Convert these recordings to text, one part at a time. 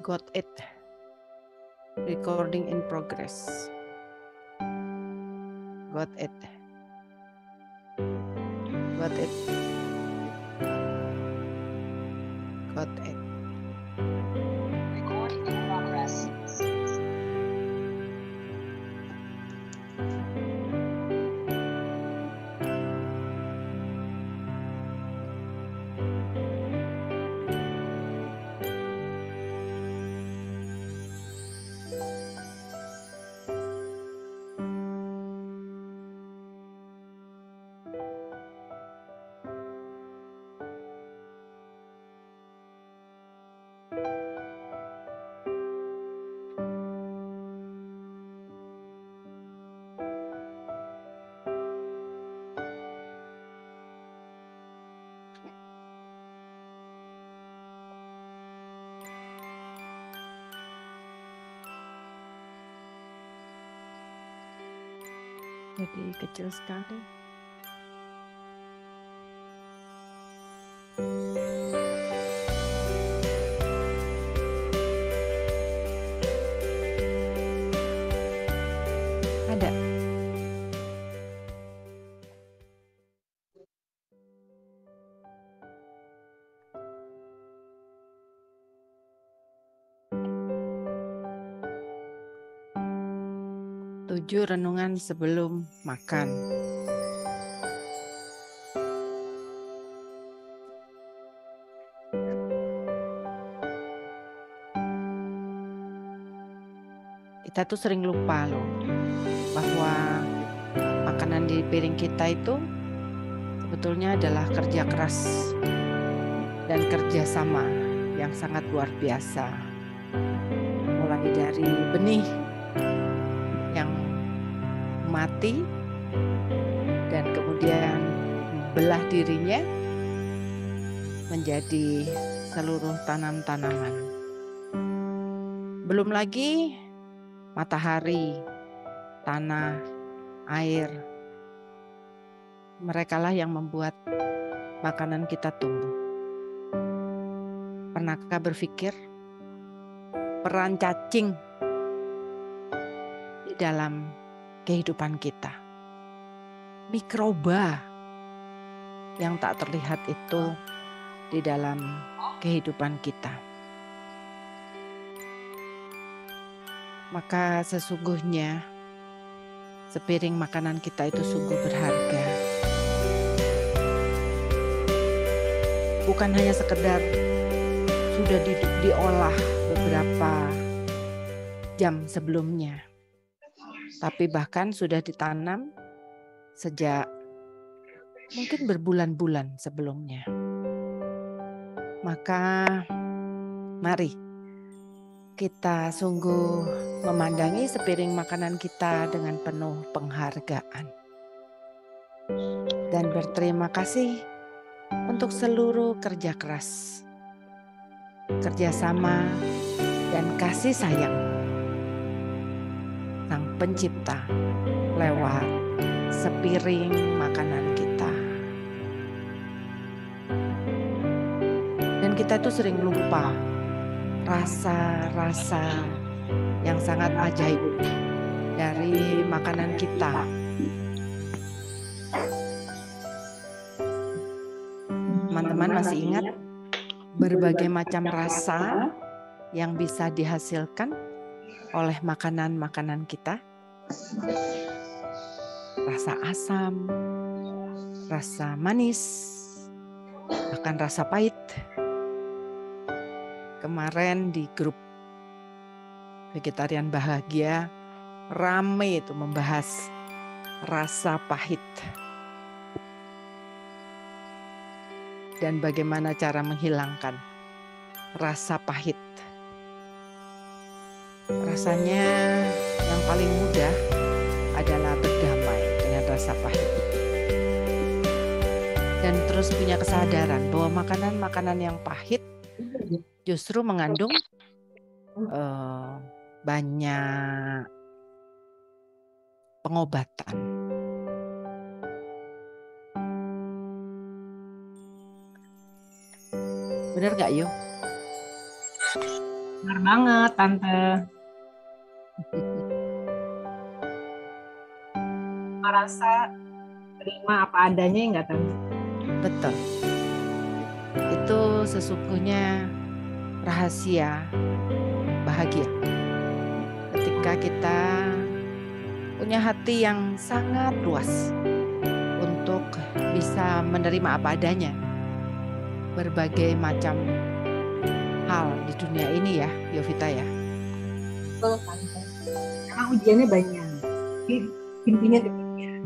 Got it. Recording in progress. Got it. Got it. Got it. Recording in progress. Jadi kecil sekali. Ada. Tujuh renungan sebelum makan. Kita tuh sering lupa loh bahwa makanan di piring kita itu sebetulnya adalah kerja keras dan kerja sama yang sangat luar biasa. Mulai dari benih yang mati dan kemudian membelah dirinya menjadi seluruh tanam-tanaman. Belum lagi matahari, tanah, air. Merekalah yang membuat makanan kita tumbuh. Pernahkah berpikir peran cacing di dalam kehidupan kita? Mikroba yang tak terlihat itu di dalam kehidupan kita. Maka sesungguhnya sepiring makanan kita itu sungguh berharga. Bukan hanya sekedar sudah diolah beberapa jam sebelumnya, tapi bahkan sudah ditanam sejak mungkin berbulan-bulan sebelumnya. Maka mari kita sungguh memandangi sepiring makanan kita dengan penuh penghargaan dan berterima kasih untuk seluruh kerja keras, kerjasama, dan kasih sayang Sang Pencipta lewat sepiring makanan kita. Dan kita itu sering lupa rasa-rasa yang sangat ajaib dari makanan kita. Teman-teman masih ingat berbagai macam rasa yang bisa dihasilkan oleh makanan-makanan kita? Rasa asam, rasa manis, bahkan rasa pahit. Kemarin di grup Vegetarian Bahagia rame itu membahas rasa pahit dan bagaimana cara menghilangkan rasa pahit. Rasanya yang paling mudah adalah berdamai dengan rasa pahit dan terus punya kesadaran bahwa makanan-makanan yang pahit justru mengandung banyak pengobatan. Benar gak yuk? Benar banget, Tante. Merasa terima apa adanya ya nggak, Tante? Betul. Itu sesungguhnya rahasia bahagia. Ketika kita punya hati yang sangat luas untuk bisa menerima apa adanya berbagai macam hal di dunia ini ya, Yovita ya. Betul, Tante. Karena ujiannya banyak. Tapi intinya demikian.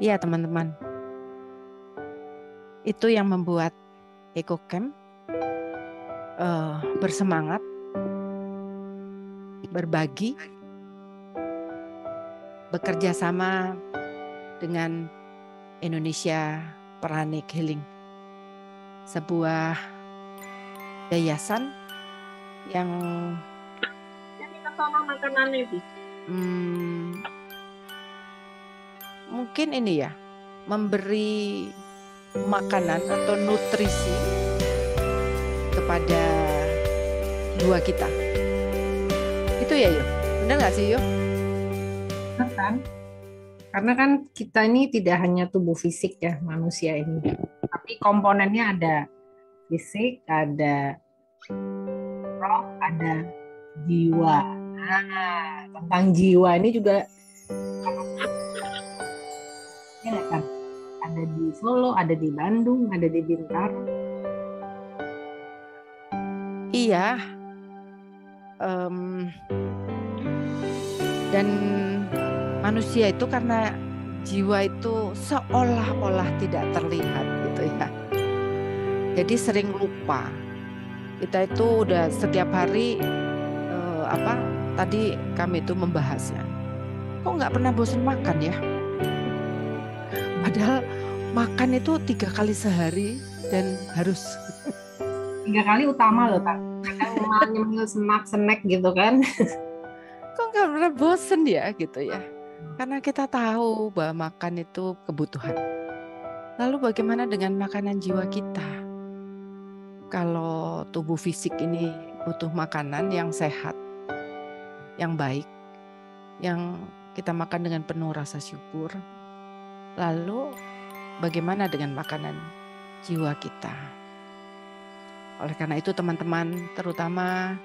Iya teman-teman. Itu yang membuat EcoCamp bersemangat, berbagi, bekerja sama dengan Indonesia Pranic Healing, sebuah yayasan yang Kita sama makanannya, Bi. Mungkin ini ya, memberi makanan atau nutrisi kepada jiwa kita. Itu ya, Yo? Benar nggak sih, Yo? Benar kan? Karena kan kita ini tidak hanya tubuh fisik ya, manusia ini. Tapi komponennya ada fisik, ada roh, ada jiwa. Nah, tentang jiwa ini juga ya kan? Ada di Solo, ada di Bandung, ada di Bintaro. Iya. Dan manusia itu karena jiwa itu seolah-olah tidak terlihat gitu ya. Jadi sering lupa. Kita itu udah setiap hari tadi kami itu membahasnya. Kok nggak pernah bosan makan ya? Padahal makan itu 3 kali sehari dan harus 3 kali utama loh, Kak. Kadang nyemil snack gitu kan. Kok nggak pernah bosan ya gitu ya? Karena kita tahu bahwa makan itu kebutuhan. Lalu bagaimana dengan makanan jiwa kita? Kalau tubuh fisik ini butuh makanan yang sehat, yang baik, yang kita makan dengan penuh rasa syukur. Lalu bagaimana dengan makanan jiwa kita? Oleh karena itu teman-teman, terutama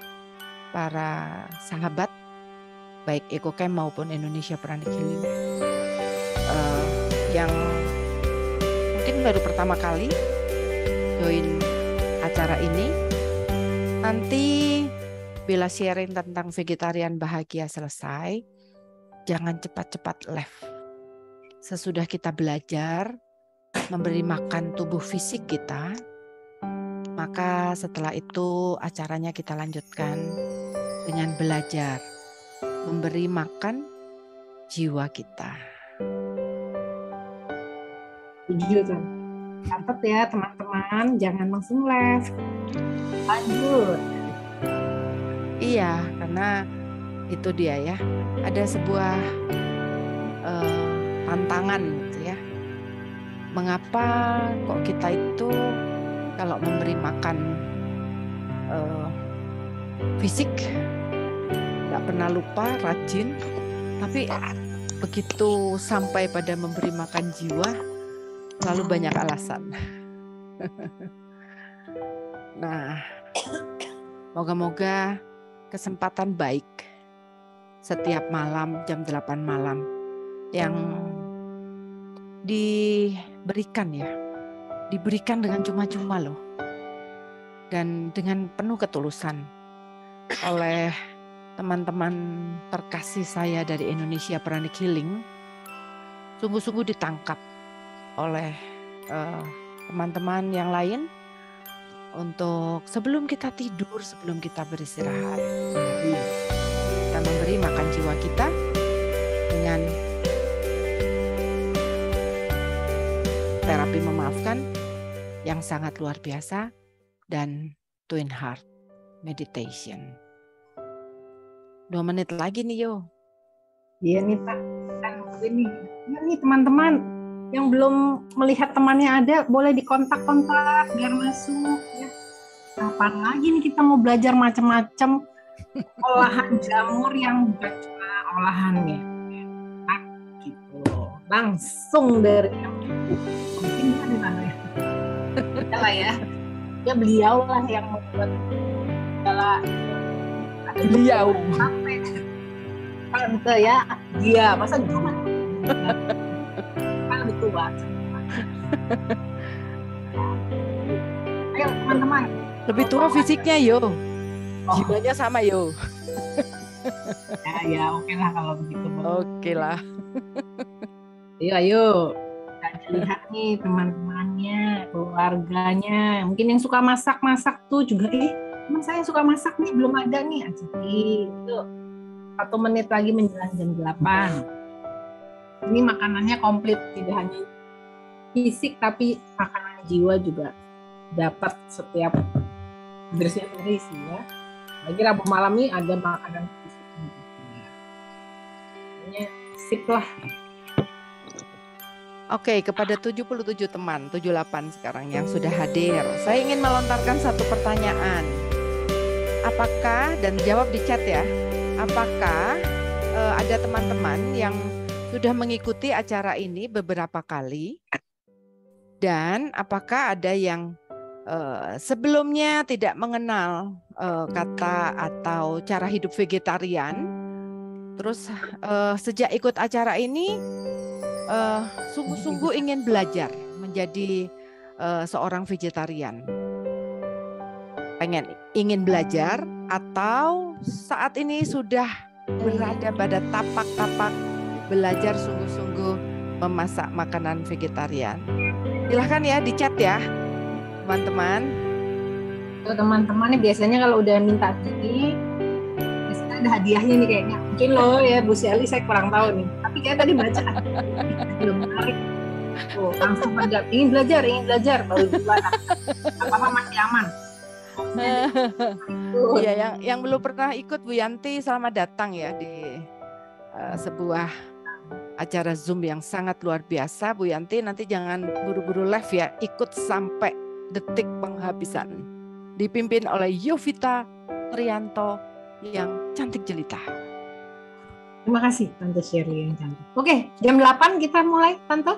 para sahabat, baik EcoCamp maupun Indonesia Pranic Healing, yang mungkin baru pertama kali join acara ini, nanti bila sharing tentang vegetarian bahagia selesai, jangan cepat-cepat left. Sesudah kita belajar memberi makan tubuh fisik kita, maka setelah itu acaranya kita lanjutkan dengan belajar memberi makan jiwa kita. Setuju kan? Catat ya teman-teman, jangan langsung left. Lanjut. Iya, karena itu dia ya. Ada sebuah tantangan gitu ya. Mengapa kok kita itu kalau memberi makan fisik nggak pernah lupa, rajin, tapi begitu sampai pada memberi makan jiwa selalu banyak alasan. Nah, moga-moga kesempatan baik setiap malam jam 8 malam yang diberikan dengan cuma-cuma loh, dan dengan penuh ketulusan oleh teman-teman terkasih saya dari Indonesia Pranic Healing, sungguh-sungguh ditangkap oleh teman-teman yang lain untuk sebelum kita tidur, sebelum kita beristirahat, kita memberi makan jiwa kita dengan terapi memaafkan yang sangat luar biasa dan Twin Heart Meditation. 2 menit lagi nih Yo. Iya nih Pak, kan ini teman-teman yang belum melihat temannya ada, boleh dikontak-kontak biar masuk ya. kapan lagi nih kita mau belajar macam-macam olahan jamur yang bukan cuma olahannya. Nah, gitu. Langsung dari mungkin bukan di mana ya. Lah ya. Ya beliau lah yang membuat segala Beliau. sampai tante ya dia masa cuma kan lebih tua. Ayo teman-teman. Lebih tua fisiknya yo. Oh. Jiwanya sama yo. Ya oke lah kalau begitu. Oke lah. Ayo. Kita lihat nih teman-temannya, keluarganya. Mungkin yang suka masak-masak tuh juga, teman saya suka masak nih, belum ada nih. Asyik. Itu 1 menit lagi menjelang jam 8. Ini makanannya komplit, tidak hanya fisik, tapi makanan jiwa juga dapat setiap berisi ya. Lagi Rabu malam ini ada makanan fisik. Ini sip lah. Oke, kepada 77 teman, 78 sekarang yang sudah hadir, saya ingin melontarkan satu pertanyaan. Apakah, dan jawab di chat ya, apakah ada teman-teman yang sudah mengikuti acara ini beberapa kali? Dan apakah ada yang sebelumnya tidak mengenal kata atau cara hidup vegetarian? Terus sejak ikut acara ini, sungguh-sungguh ingin belajar menjadi seorang vegetarian. Ingin belajar atau saat ini sudah berada pada tapak-tapak belajar sungguh-sungguh memasak makanan vegetarian. Silahkan ya di chat ya teman-teman. Teman-teman nih biasanya kalau udah minta gini, biasanya ada hadiahnya nih kayaknya. Mungkin loh ya Bu Shelly, saya kurang tahu nih. Tapi kayak tadi baca belum menarik. Tuh, langsung menjawab, ingin belajar baru gimana? Apa-apa masih aman. Iya, yang belum pernah ikut Bu Yanti, selamat datang ya di sebuah acara Zoom yang sangat luar biasa. Bu Yanti nanti jangan buru-buru live ya, ikut sampai detik penghabisan. Dipimpin oleh Yovita Trianto yang cantik jelita. Terima kasih Tante Shirley yang cantik. Oke, jam 8 kita mulai Tante.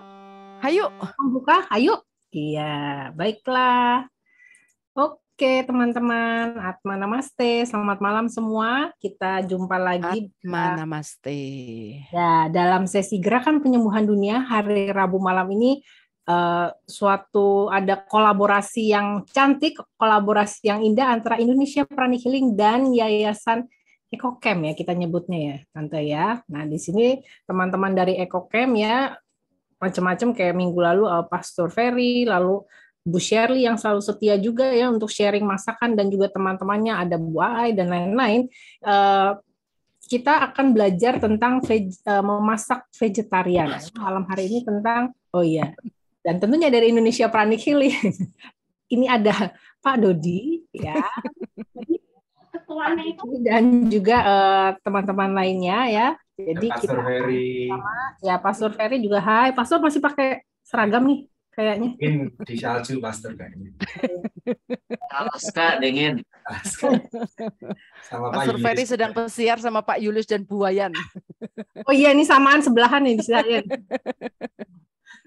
Hayu. Membuka, ayo. Iya, baiklah. Oke teman-teman, Atma Namaste, selamat malam semua. Kita jumpa lagi. Atma Namaste. Ya, dalam sesi gerakan penyembuhan dunia hari Rabu malam ini ada kolaborasi yang cantik, kolaborasi yang indah antara Indonesia Pranic Healing dan Yayasan EcoCamp ya kita nyebutnya ya, Tante ya. Nah, di sini teman-teman dari EcoCamp ya macam-macam kayak minggu lalu Pastor Ferry, lalu Bu Shirley yang selalu setia juga ya untuk sharing masakan dan juga teman-temannya ada Bu Ai dan lain-lain. Kita akan belajar tentang memasak vegetarian. Malam hari ini tentang dan tentunya dari Indonesia Pranic Healing. Ini ada Pak Dodi ya. Dan juga teman-teman lainnya ya. Jadi Pastor Ferry. Ya Pastor Ferry juga hai. Pastor masih pakai seragam nih kayaknya. Mungkin di salju Pastor kayaknya. Alaska dingin. Sama Pastor Ferry sedang pesiar sama Pak Yulius dan Bu Wayan. Oh iya, ini samaan sebelahan nih di saya.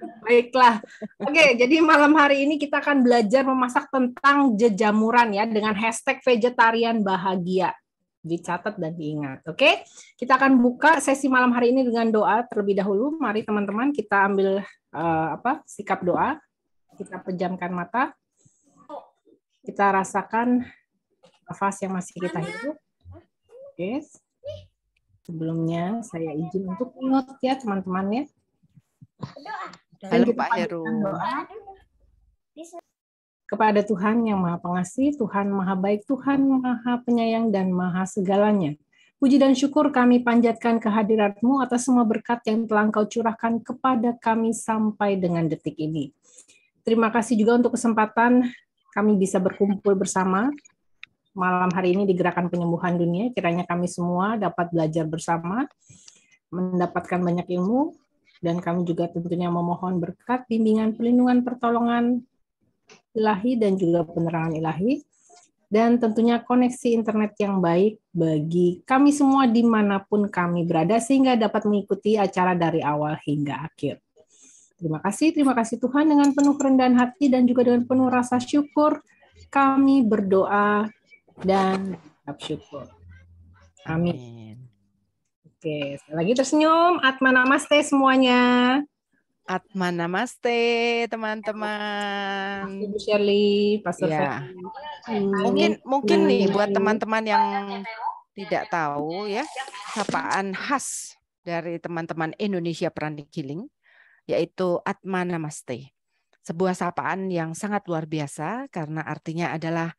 Baiklah. Oke, jadi malam hari ini kita akan belajar memasak tentang jejamuran ya dengan hashtag vegetarian bahagia. Dicatat dan diingat. Oke, kita akan buka sesi malam hari ini dengan doa terlebih dahulu. Mari teman-teman kita ambil sikap doa. Kita pejamkan mata. Kita rasakan nafas yang masih kita hirup. Oke. Sebelumnya saya izin untuk mute ya teman-teman ya. Halo Pak Heru. Kepada Tuhan yang Maha Pengasih, Tuhan Maha Baik, Tuhan Maha Penyayang dan Maha Segalanya. Puji dan syukur kami panjatkan kehadirat-Mu atas semua berkat yang telah Engkau curahkan kepada kami sampai dengan detik ini. Terima kasih juga untuk kesempatan kami bisa berkumpul bersama malam hari ini di Gerakan Penyembuhan Dunia. Kiranya kami semua dapat belajar bersama, mendapatkan banyak ilmu, dan kami juga tentunya memohon berkat, bimbingan, perlindungan, pertolongan ilahi, dan juga penerangan ilahi. dan tentunya koneksi internet yang baik bagi kami semua dimanapun kami berada sehingga dapat mengikuti acara dari awal hingga akhir. Terima kasih Tuhan, dengan penuh kerendahan hati dan juga dengan penuh rasa syukur kami berdoa dan mengucap syukur. Amin. Amin. Oke, sekali lagi tersenyum. Atma namaste semuanya. Atma namaste teman-teman. Ibu Shirley, Pastor Ya, Ferry. mungkin nih buat teman-teman yang tidak tahu ya, sapaan khas dari teman-teman Indonesia Pranic Healing yaitu Atma Namaste. Sebuah sapaan yang sangat luar biasa karena artinya adalah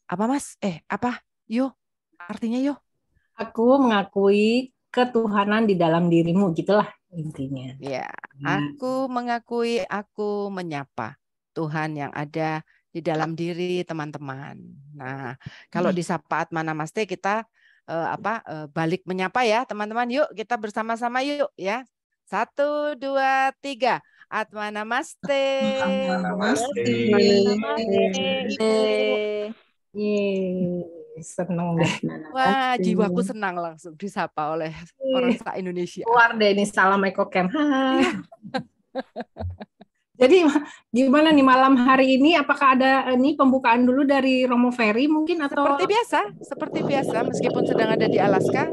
apa Mas? Apa? Yo, artinya yo. Aku mengakui ketuhanan di dalam dirimu, gitulah intinya. Ya, aku mengakui, aku menyapa Tuhan yang ada di dalam diri teman-teman. Nah, kalau di Sapa Atma Namaste kita balik menyapa ya teman-teman. Yuk kita bersama-sama yuk ya. 1, 2, 3. Atma Namaste. Namaste. Seneng deh. Wah, jiwaku senang langsung disapa oleh orang se-Indonesia. Keluar deh ini salam Ekokem. Jadi gimana nih malam hari ini? Apakah ada ini pembukaan dulu dari Romo Ferry mungkin atau seperti biasa meskipun sedang ada di Alaska.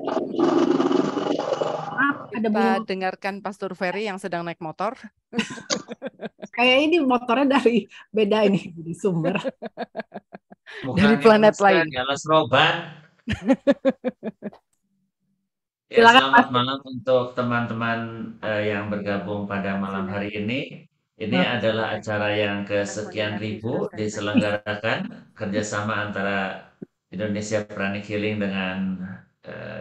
Kita dengarkan Pastor Ferry yang sedang naik motor. Kayak ini motornya dari beda ini di sumber. Dari planet lain. Ya, selamat malam untuk teman-teman yang bergabung pada malam hari ini. Ini adalah acara yang kesekian ribu diselenggarakan kerjasama antara Indonesia Pranic Healing dengan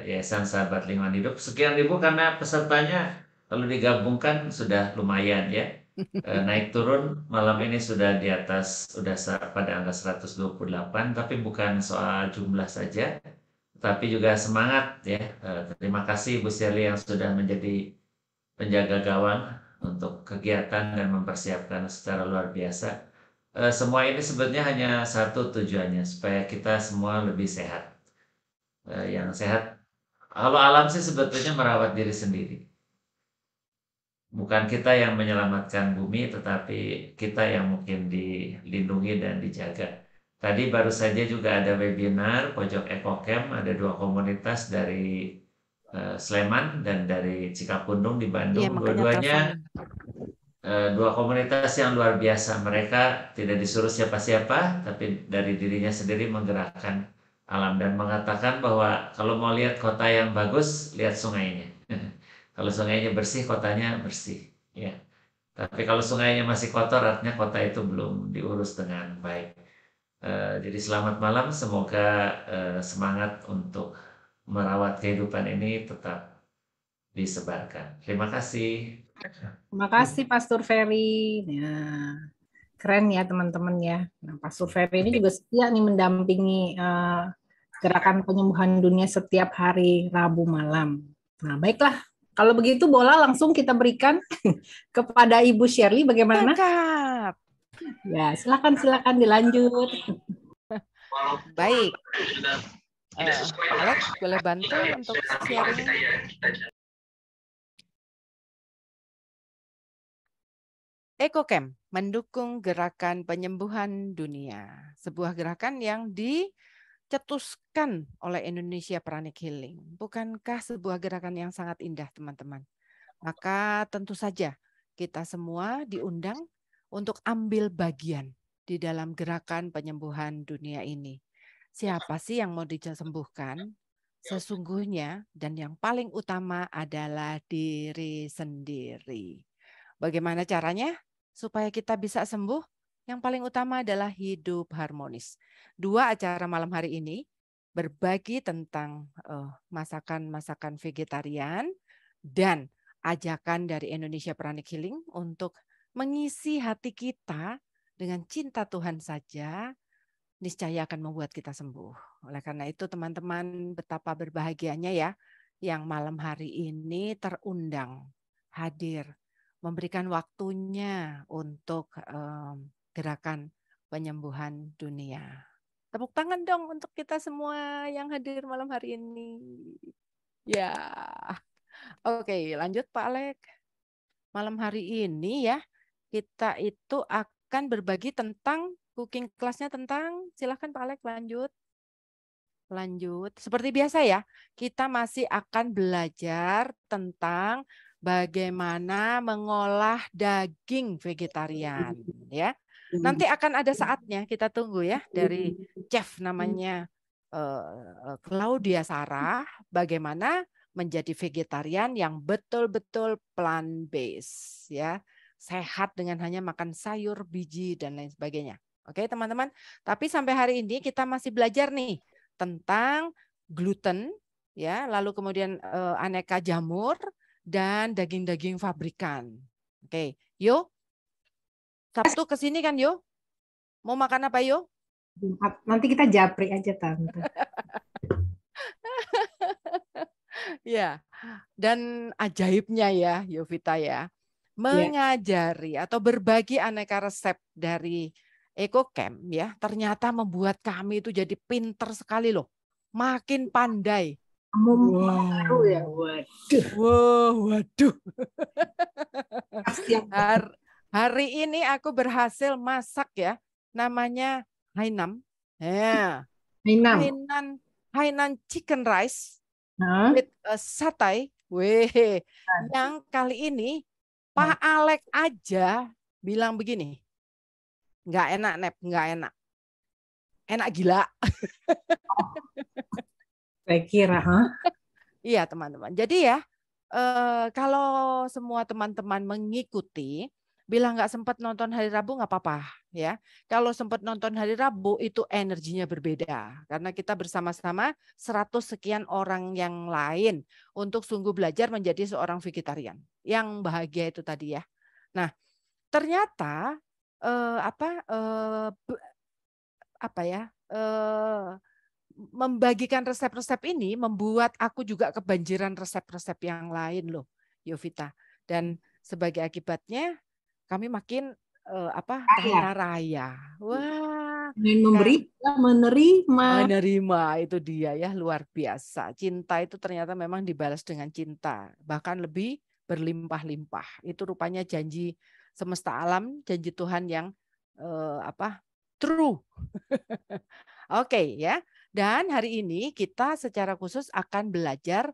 Yayasan Sahabat Lingkungan Hidup. Sekian ribu karena pesertanya kalau digabungkan sudah lumayan ya. Naik turun malam ini sudah di atas, sudah pada angka 128, tapi bukan soal jumlah saja, tapi juga semangat ya. Terima kasih Bu Shirley yang sudah menjadi penjaga gawang untuk kegiatan dan mempersiapkan secara luar biasa. Semua ini sebetulnya hanya satu tujuannya, supaya kita semua lebih sehat. Yang sehat, kalau alam sih sebetulnya merawat diri sendiri. Bukan kita yang menyelamatkan bumi, tetapi kita yang mungkin dilindungi dan dijaga. Tadi baru saja juga ada webinar Pojok Ekokem, ada 2 komunitas dari Sleman dan dari Cikapundung di Bandung. Dua-duanya 2 komunitas yang luar biasa. Mereka tidak disuruh siapa-siapa, tapi dari dirinya sendiri menggerakkan alam dan mengatakan bahwa kalau mau lihat kota yang bagus, lihat sungainya. Kalau sungainya bersih, kotanya bersih. Ya. Tapi kalau sungainya masih kotor, artinya kota itu belum diurus dengan baik. Jadi selamat malam, semoga semangat untuk merawat kehidupan ini tetap disebarkan. Terima kasih. Terima kasih Pastor Ferry. Nah, keren ya teman-teman ya. Nah, Pastor Ferry ini juga setia nih mendampingi gerakan penyembuhan dunia setiap hari Rabu malam. Nah, baiklah. Kalau begitu bola langsung kita berikan kepada Ibu Shirley, bagaimana? Mantap. Ya, silakan dilanjut. Baik. Alex, boleh bantu untuk sharing? Ekokem mendukung gerakan penyembuhan dunia, sebuah gerakan yang dicetuskan oleh Indonesia Pranic Healing. Bukankah sebuah gerakan yang sangat indah, teman-teman? Maka tentu saja kita semua diundang untuk ambil bagian di dalam gerakan penyembuhan dunia ini. Siapa sih yang mau disembuhkan? Sesungguhnya dan yang paling utama adalah diri sendiri. Bagaimana caranya supaya kita bisa sembuh? Yang paling utama adalah hidup harmonis. 2 acara malam hari ini berbagi tentang masakan-masakan vegetarian dan ajakan dari Indonesia Pranic Healing untuk mengisi hati kita dengan cinta Tuhan saja, niscaya akan membuat kita sembuh. Oleh karena itu teman-teman, betapa berbahagianya ya yang malam hari ini terundang hadir, memberikan waktunya untuk gerakan penyembuhan dunia. Tepuk tangan dong untuk kita semua yang hadir malam hari ini. Ya. Oke, lanjut Pak Alek. Malam hari ini ya, kita itu akan berbagi tentang cooking class-nya tentang, silahkan Pak Alek lanjut. Lanjut. Seperti biasa ya, kita masih akan belajar tentang bagaimana mengolah daging vegetarian ya. Nanti akan ada saatnya, kita tunggu ya dari chef namanya Claudia Sarah, bagaimana menjadi vegetarian yang betul-betul plant based ya. Sehat dengan hanya makan sayur, biji dan lain sebagainya. Oke, teman-teman. Tapi sampai hari ini kita masih belajar nih tentang gluten ya, lalu kemudian aneka jamur dan daging-daging pabrikan. Oke, yuk. Sabtu ke sini kan, yuk. Mau makan apa, yuk? Nanti kita japri aja, Tante. Ya. Dan ajaibnya ya, Yovita ya, mengajari atau berbagi aneka resep dari EcoCamp ya, ternyata membuat kami itu jadi pinter sekali loh. Makin pandai. Baru ya, waduh. Waduh. Siap. Hari ini aku berhasil masak ya, namanya Hainam. Ya. Hainan chicken rice with satay. Weh, yang kali ini Pak Alek aja bilang begini. Nggak enak, Nep, nggak enak. Enak gila. Saya kira, Iya, teman-teman. Jadi ya, kalau semua teman-teman mengikuti, bilang nggak sempat nonton hari Rabu nggak apa-apa ya. Kalau sempat nonton hari Rabu itu energinya berbeda karena kita bersama-sama 100 sekian orang yang lain untuk sungguh belajar menjadi seorang vegetarian. Yang bahagia itu tadi ya. Nah, ternyata membagikan resep-resep ini membuat aku juga kebanjiran resep-resep yang lain loh, Yovita. Dan sebagai akibatnya kami makin kaya raya. Wah, menerima itu dia ya, luar biasa. Cinta itu ternyata memang dibalas dengan cinta, bahkan lebih berlimpah-limpah. Itu rupanya janji semesta alam, janji Tuhan yang true. Oke ya. Dan hari ini kita secara khusus akan belajar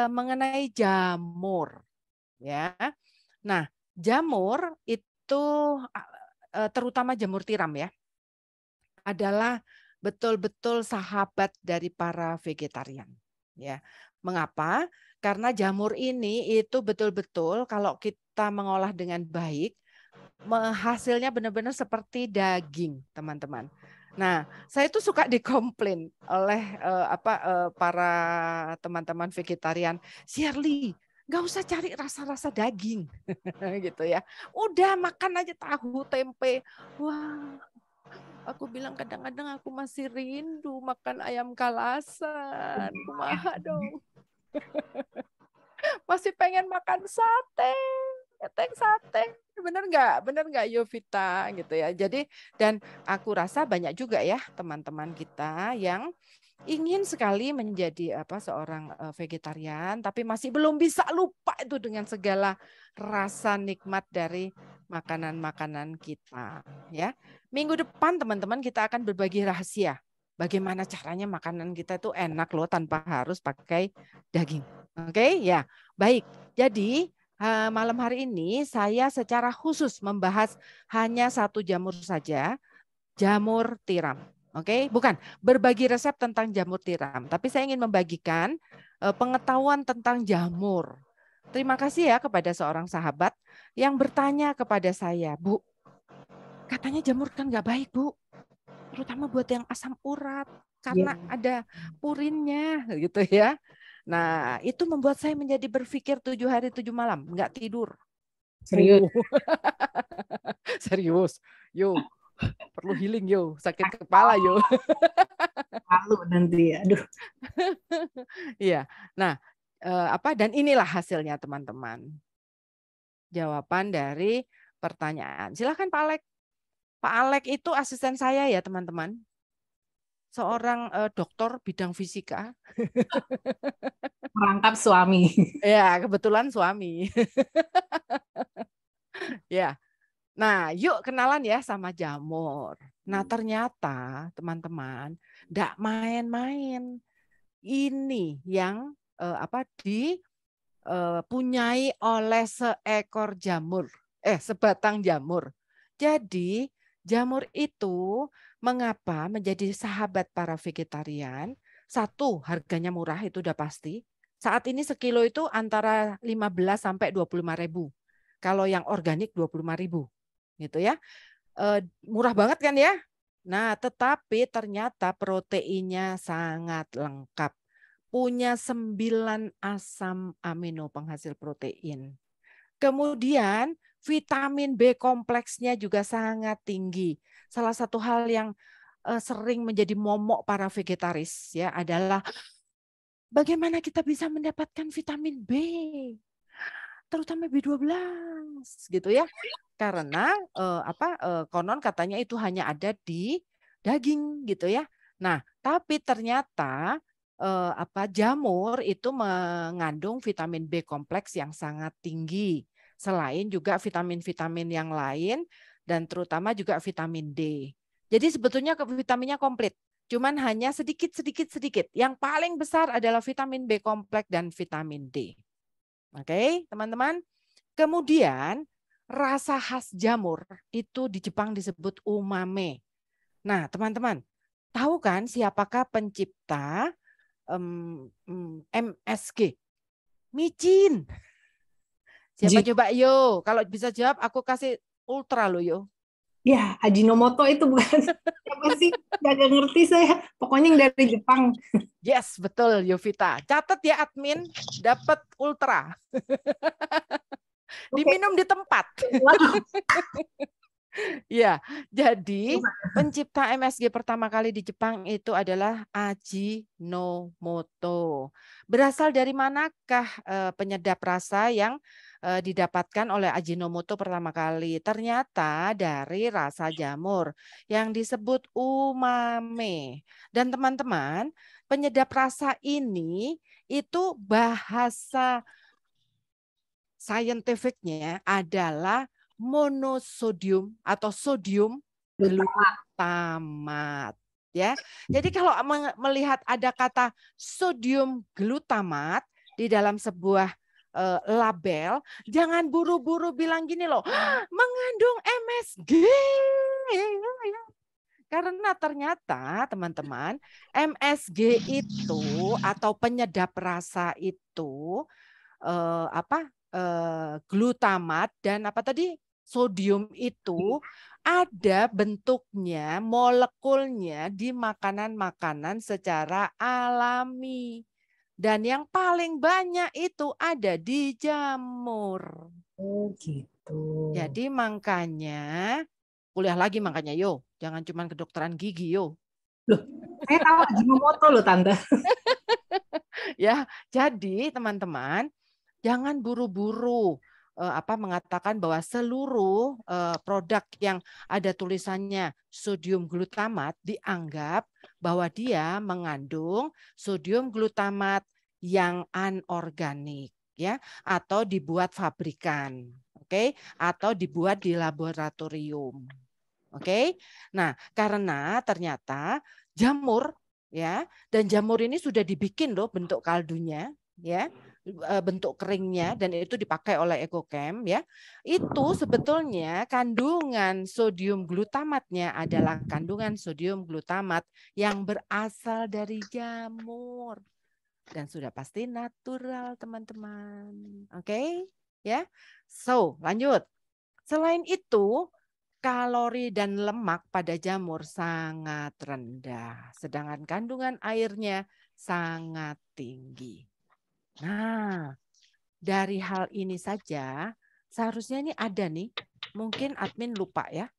mengenai jamur, ya. Nah, jamur itu terutama jamur tiram ya, adalah betul-betul sahabat dari para vegetarian. Ya, mengapa? Karena jamur ini itu betul-betul kalau kita mengolah dengan baik, hasilnya benar-benar seperti daging, teman-teman. Nah, saya itu suka dikomplain oleh para teman-teman vegetarian, Shirley, nggak usah cari rasa-rasa daging, gitu ya. Udah makan aja tahu, tempe. Wah, aku bilang kadang-kadang aku masih rindu makan ayam kalasan. Kumaha dong. Masih pengen makan sate. Keteng sate, bener nggak Yovita gitu ya. Jadi dan aku rasa banyak juga ya teman-teman kita yang ingin sekali menjadi seorang vegetarian, tapi masih belum bisa lupa itu dengan segala rasa nikmat dari makanan-makanan kita. Ya, minggu depan teman-teman kita akan berbagi rahasia. Bagaimana caranya makanan kita itu enak loh tanpa harus pakai daging. Oke, ya baik. Jadi malam hari ini saya secara khusus membahas hanya satu jamur saja, jamur tiram. Oke, bukan berbagi resep tentang jamur tiram, tapi saya ingin membagikan pengetahuan tentang jamur. Terima kasih ya kepada seorang sahabat yang bertanya kepada saya, Bu, katanya jamur kan nggak baik, Bu, terutama buat yang asam urat karena ada purinnya, gitu ya. Nah, itu membuat saya menjadi berpikir 7 hari 7 malam, nggak tidur. Serius. Serius. Yo, perlu healing yo, sakit kepala yo. Lalu nanti, aduh. Iya. Nah, dan inilah hasilnya teman-teman. Jawaban dari pertanyaan. Silakan Pak Alek. Pak Alek itu asisten saya ya teman-teman. seorang dokter bidang fisika. Merangkap suami. Ya, kebetulan suami. Ya. Nah, yuk kenalan ya sama jamur. Nah, ternyata teman-teman enggak main-main. Ini yang dipunyai oleh seekor jamur, sebatang jamur. Jadi, jamur itu mengapa menjadi sahabat para vegetarian? Satu, harganya murah itu udah pasti. Saat ini sekilo itu antara 15 sampai 25.000. Kalau yang organik 25.000. Gitu ya. Murah banget kan ya? Nah, tetapi ternyata proteinnya sangat lengkap. Punya 9 asam amino penghasil protein. Kemudian vitamin B kompleksnya juga sangat tinggi. Salah satu hal yang sering menjadi momok para vegetaris ya adalah bagaimana kita bisa mendapatkan vitamin B, terutama B12 gitu ya. Karena konon katanya itu hanya ada di daging gitu ya. Nah, tapi ternyata jamur itu mengandung vitamin B kompleks yang sangat tinggi. Selain juga vitamin-vitamin yang lain dan terutama juga vitamin D. Jadi sebetulnya vitaminnya komplit. Cuman hanya sedikit. Yang paling besar adalah vitamin B kompleks dan vitamin D. Oke, teman-teman. Kemudian rasa khas jamur itu di Jepang disebut umame. Nah, teman-teman, tahu kan siapakah pencipta MSG? Micin. Siapa coba yo? Kalau bisa jawab aku kasih ultra lo yo. Ya, Ajinomoto itu bukan siapa sih? Gak ngerti saya. Pokoknya yang dari Jepang. Yes, betul Yovita. Catat ya admin, dapat ultra. Diminum di tempat. Ya, jadi pencipta MSG pertama kali di Jepang itu adalah Ajinomoto. Berasal dari manakah penyedap rasa yang didapatkan oleh Ajinomoto pertama kali? Ternyata dari rasa jamur yang disebut umame. Dan teman-teman, penyedap rasa ini itu bahasa scientificnya adalah monosodium atau sodium glutamat ya. Jadi kalau melihat ada kata sodium glutamat di dalam sebuah label, jangan buru-buru bilang gini loh, mengandung MSG. Karena ternyata teman-teman MSG itu atau penyedap rasa itu glutamat dan apa tadi sodium itu ada bentuknya, molekulnya di makanan-makanan secara alami. Dan yang paling banyak itu ada di jamur. Oh gitu. Jadi makanya kuliah lagi makanya yo, jangan cuma kedokteran gigi yo. Loh, saya tahu Ajinomoto loh Tante. Ya, jadi teman-teman jangan buru-buru mengatakan bahwa seluruh produk yang ada tulisannya sodium glutamat dianggap bahwa dia mengandung sodium glutamat yang anorganik ya atau dibuat fabrikan, oke? Atau dibuat di laboratorium. Oke. Nah, karena ternyata jamur ya dan jamur ini sudah dibikin loh bentuk kaldunya ya, bentuk keringnya dan itu dipakai oleh Ecochem ya. Itu sebetulnya kandungan sodium glutamatnya adalah kandungan sodium glutamat yang berasal dari jamur dan sudah pasti natural, teman-teman. Oke? Ya. So, lanjut. Selain itu, kalori dan lemak pada jamur sangat rendah, sedangkan kandungan airnya sangat tinggi. Nah, dari hal ini saja, seharusnya ini ada nih, mungkin admin lupa ya.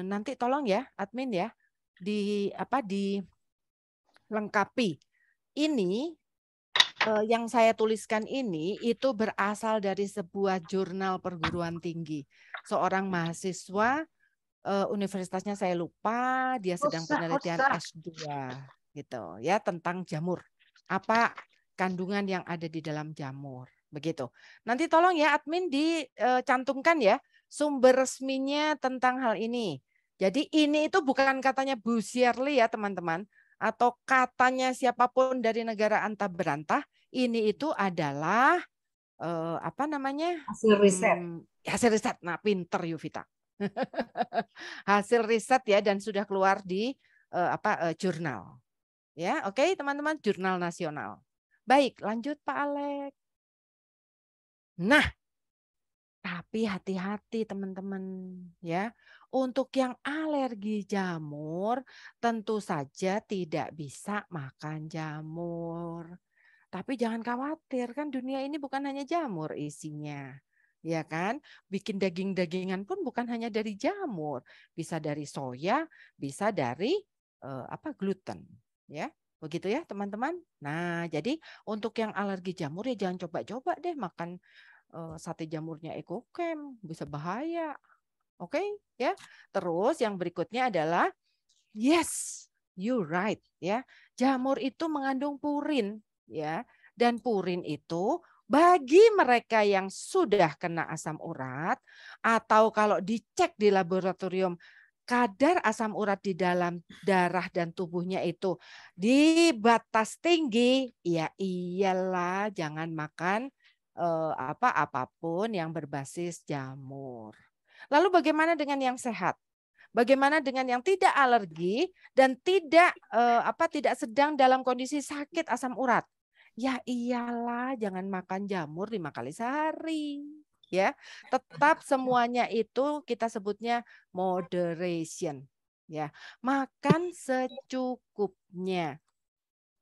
Nanti tolong ya, admin ya, dilengkapi. Ini yang saya tuliskan ini itu berasal dari sebuah jurnal perguruan tinggi. Seorang mahasiswa universitasnya saya lupa, dia sedang penelitian S2 gitu ya tentang jamur. Apa kandungan yang ada di dalam jamur, begitu. Nanti tolong ya admin dicantumkan ya sumber resminya tentang hal ini. Jadi ini itu bukan katanya Bu Shirley ya teman-teman, atau katanya siapapun dari negara antah berantah. Ini itu adalah apa namanya? Hasil riset. Hasil riset. Nah, pinter Yuvita. Hasil riset ya dan sudah keluar di jurnal. Ya, oke teman-teman, jurnal nasional. Baik, lanjut Pak Alex. Nah, tapi hati-hati teman-teman ya. Untuk yang alergi jamur tentu saja tidak bisa makan jamur. Tapi jangan khawatir kan dunia ini bukan hanya jamur isinya. Ya kan? Bikin daging-dagingan pun bukan hanya dari jamur, bisa dari soya, bisa dari gluten, ya. Begitu ya, teman-teman. Nah, jadi untuk yang alergi jamur ya jangan coba-coba deh makan sate jamurnya EcoCamp, bisa bahaya. Oke, ya. Terus yang berikutnya adalah yes, you right ya. Jamur itu mengandung purin ya. Dan purin itu bagi mereka yang sudah kena asam urat atau kalau dicek di laboratorium kadar asam urat di dalam darah dan tubuhnya itu di batas tinggi, ya iyalah jangan makan apapun yang berbasis jamur. Lalu bagaimana dengan yang sehat? Bagaimana dengan yang tidak alergi dan tidak tidak sedang dalam kondisi sakit asam urat? Ya iyalah, jangan makan jamur 5 kali sehari. Ya, tetap semuanya itu kita sebutnya moderation. Ya, makan secukupnya.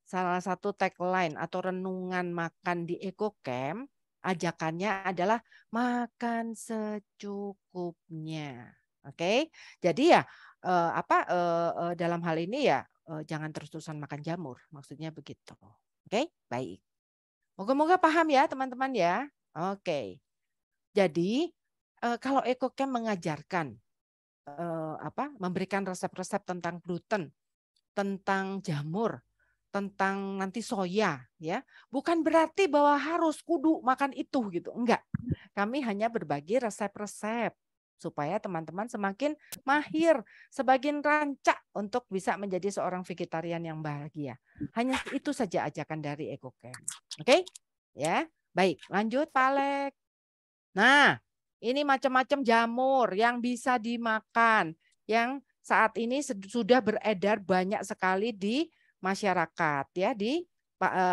Salah satu tagline atau renungan makan di EcoCamp ajakannya adalah makan secukupnya. Oke, jadi ya dalam hal ini ya jangan terus-terusan makan jamur, maksudnya begitu. Oke, baik. Moga-moga paham ya teman-teman ya. Oke, jadi kalau EcoCamp mengajarkan memberikan resep-resep tentang gluten, tentang jamur, tentang nanti soya ya. Bukan berarti bahwa harus kudu makan itu gitu. Enggak. Kami hanya berbagi resep-resep supaya teman-teman semakin mahir, sebagian rancak untuk bisa menjadi seorang vegetarian yang bahagia. Hanya itu saja ajakan dari EcoCamp. Oke? Ya. Baik, lanjut Pak Alex. Nah, ini macam-macam jamur yang bisa dimakan yang saat ini sudah beredar banyak sekali di masyarakat ya, di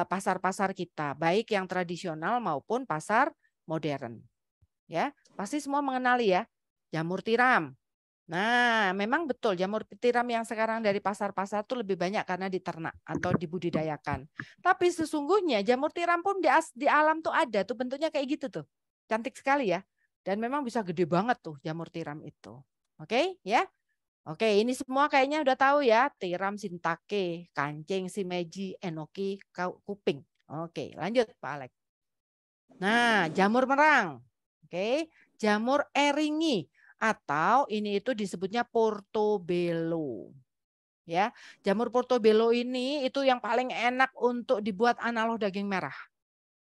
pasar-pasar kita, baik yang tradisional maupun pasar modern. Ya, pasti semua mengenali ya, jamur tiram. Nah, memang betul jamur tiram yang sekarang dari pasar-pasar itu lebih banyak karena diternak atau dibudidayakan. Tapi sesungguhnya jamur tiram pun di alam tuh ada tuh bentuknya kayak gitu tuh. Cantik sekali ya. Dan memang bisa gede banget tuh jamur tiram itu. Oke, ya. Oke, ini semua kayaknya udah tahu ya. Tiram, shiitake, kancing, shimeji, enoki, kuping. Oke, lanjut Pak Alex. Nah, jamur merang. Oke, jamur eringi atau ini itu disebutnya portobello. Ya, jamur portobello ini itu yang paling enak untuk dibuat analog daging merah.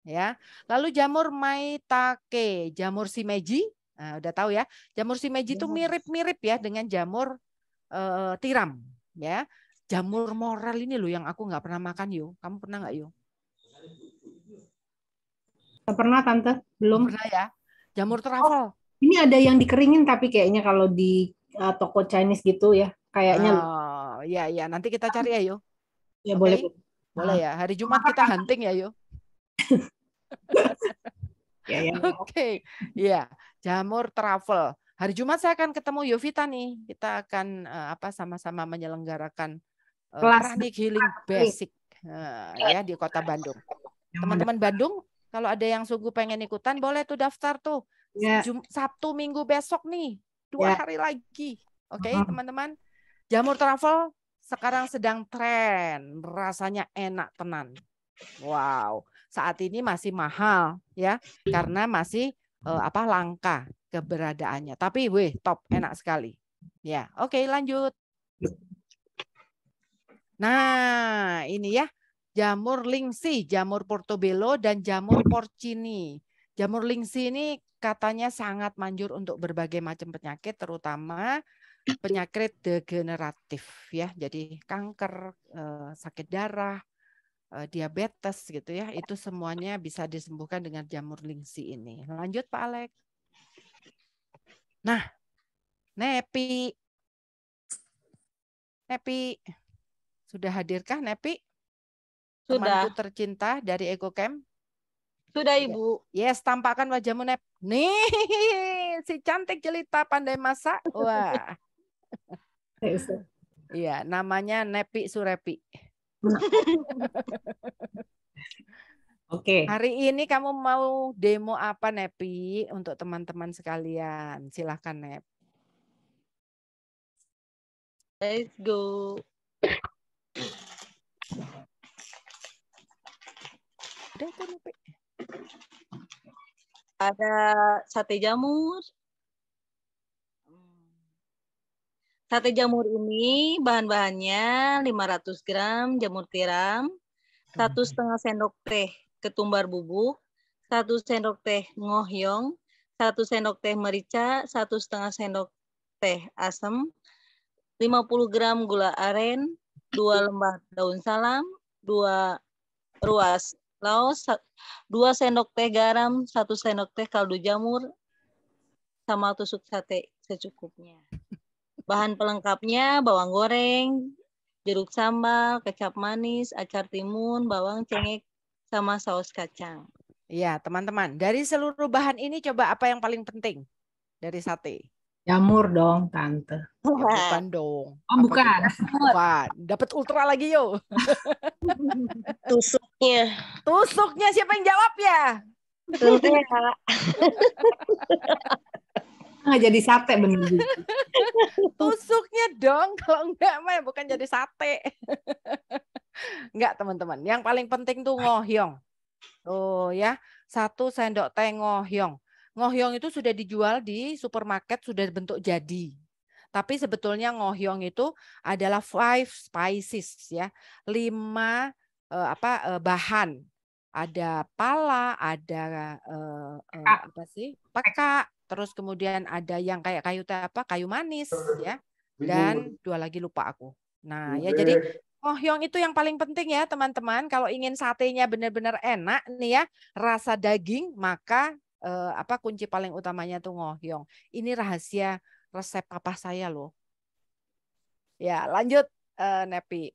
Ya. Lalu jamur maitake, jamur shimeji. Nah, udah tahu ya. Jamur shimeji itu mirip-mirip ya dengan jamur tiram ya. Jamur moral ini loh yang aku nggak pernah makan yo. Kamu pernah nggak yo? Nggak pernah Tante, belum. Pernah ya. Jamur truffle. Ini ada yang dikeringin tapi kayaknya kalau di toko Chinese gitu ya, kayaknya. Oh, ya nanti kita cari ya yo. Ya Oke? boleh. Boleh ya. Hari Jumat kita hunting ya yo. Ya. Oke. Iya, jamur truffle. Hari Jumat saya akan ketemu Yovita nih. Kita akan sama-sama menyelenggarakan Pranic Healing Basic ya di Kota Bandung. Teman-teman Bandung, kalau ada yang sungguh pengen ikutan, boleh tuh daftar tuh. Ya. Sabtu Minggu besok nih, 2 hari lagi. Oke, teman-teman. Jamur truffle sekarang sedang tren, rasanya enak tenan. Wow, saat ini masih mahal ya, karena masih langka keberadaannya. Tapi top, enak sekali. Ya, oke, lanjut. Nah, ini ya. Jamur lingsi, jamur portobello, dan jamur porcini. Jamur lingsi ini katanya sangat manjur untuk berbagai macam penyakit, terutama penyakit degeneratif ya. Jadi kanker, sakit darah, diabetes gitu ya. Itu semuanya bisa disembuhkan dengan jamur lingsi ini. Lanjut Pak Alex. Nah, Nepi. Nepi. Sudah hadirkah Nepi? Temanku Sudah, tercinta dari EcoCamp. sudah Ibu. Yes, tampakkan wajahmu Nep. Nih, si cantik jelita pandai masak. Wah. Iya, namanya Nepi Surepi. Oke. Hari ini kamu mau demo apa Nepi untuk teman-teman sekalian? Silahkan Nep. Let's go. Udah itu Nepi. Ada sate jamur. Sate jamur ini bahan-bahannya 500 gram jamur tiram, 1,5 sendok teh ketumbar bubuk, 1 sendok teh ngohyong, 1 sendok teh merica, 1,5 sendok teh asam, 50 gram gula aren, 2 lembar daun salam, 2 ruas laos, 2 sendok teh garam, 1 sendok teh kaldu jamur, sama tusuk sate secukupnya. Bahan pelengkapnya bawang goreng, jeruk sambal, kecap manis, acar timun, bawang cengkeh, sama saus kacang. Iya, teman-teman. Dari seluruh bahan ini coba apa yang paling penting dari sate? Jamur dong, Tante. Ya, bukan dong. Oh, Apa bukan. bukan. Dapat ultra lagi yo. Tusuknya. Tusuknya siapa yang jawab ya? Nggak jadi sate bener. Tusuknya dong, kalau enggak mah bukan jadi sate. Enggak teman-teman, yang paling penting tuh ngohyong. Tuh ya, 1 sendok teh ngohyong. Ngohyong itu sudah dijual di supermarket, sudah bentuk jadi. Tapi sebetulnya ngohyong itu adalah 5 spices ya, 5 bahan. Ada pala, ada apa sih? Peka, terus kemudian ada yang kayak kayu manis ya. Dan 2 lagi lupa aku. Nah, ya jadi ngohyong itu yang paling penting ya, teman-teman. Kalau ingin satenya benar-benar enak nih ya, rasa daging, maka kunci paling utamanya tuh ngohyong. Ini rahasia resep papa saya loh. Ya, lanjut Nepi.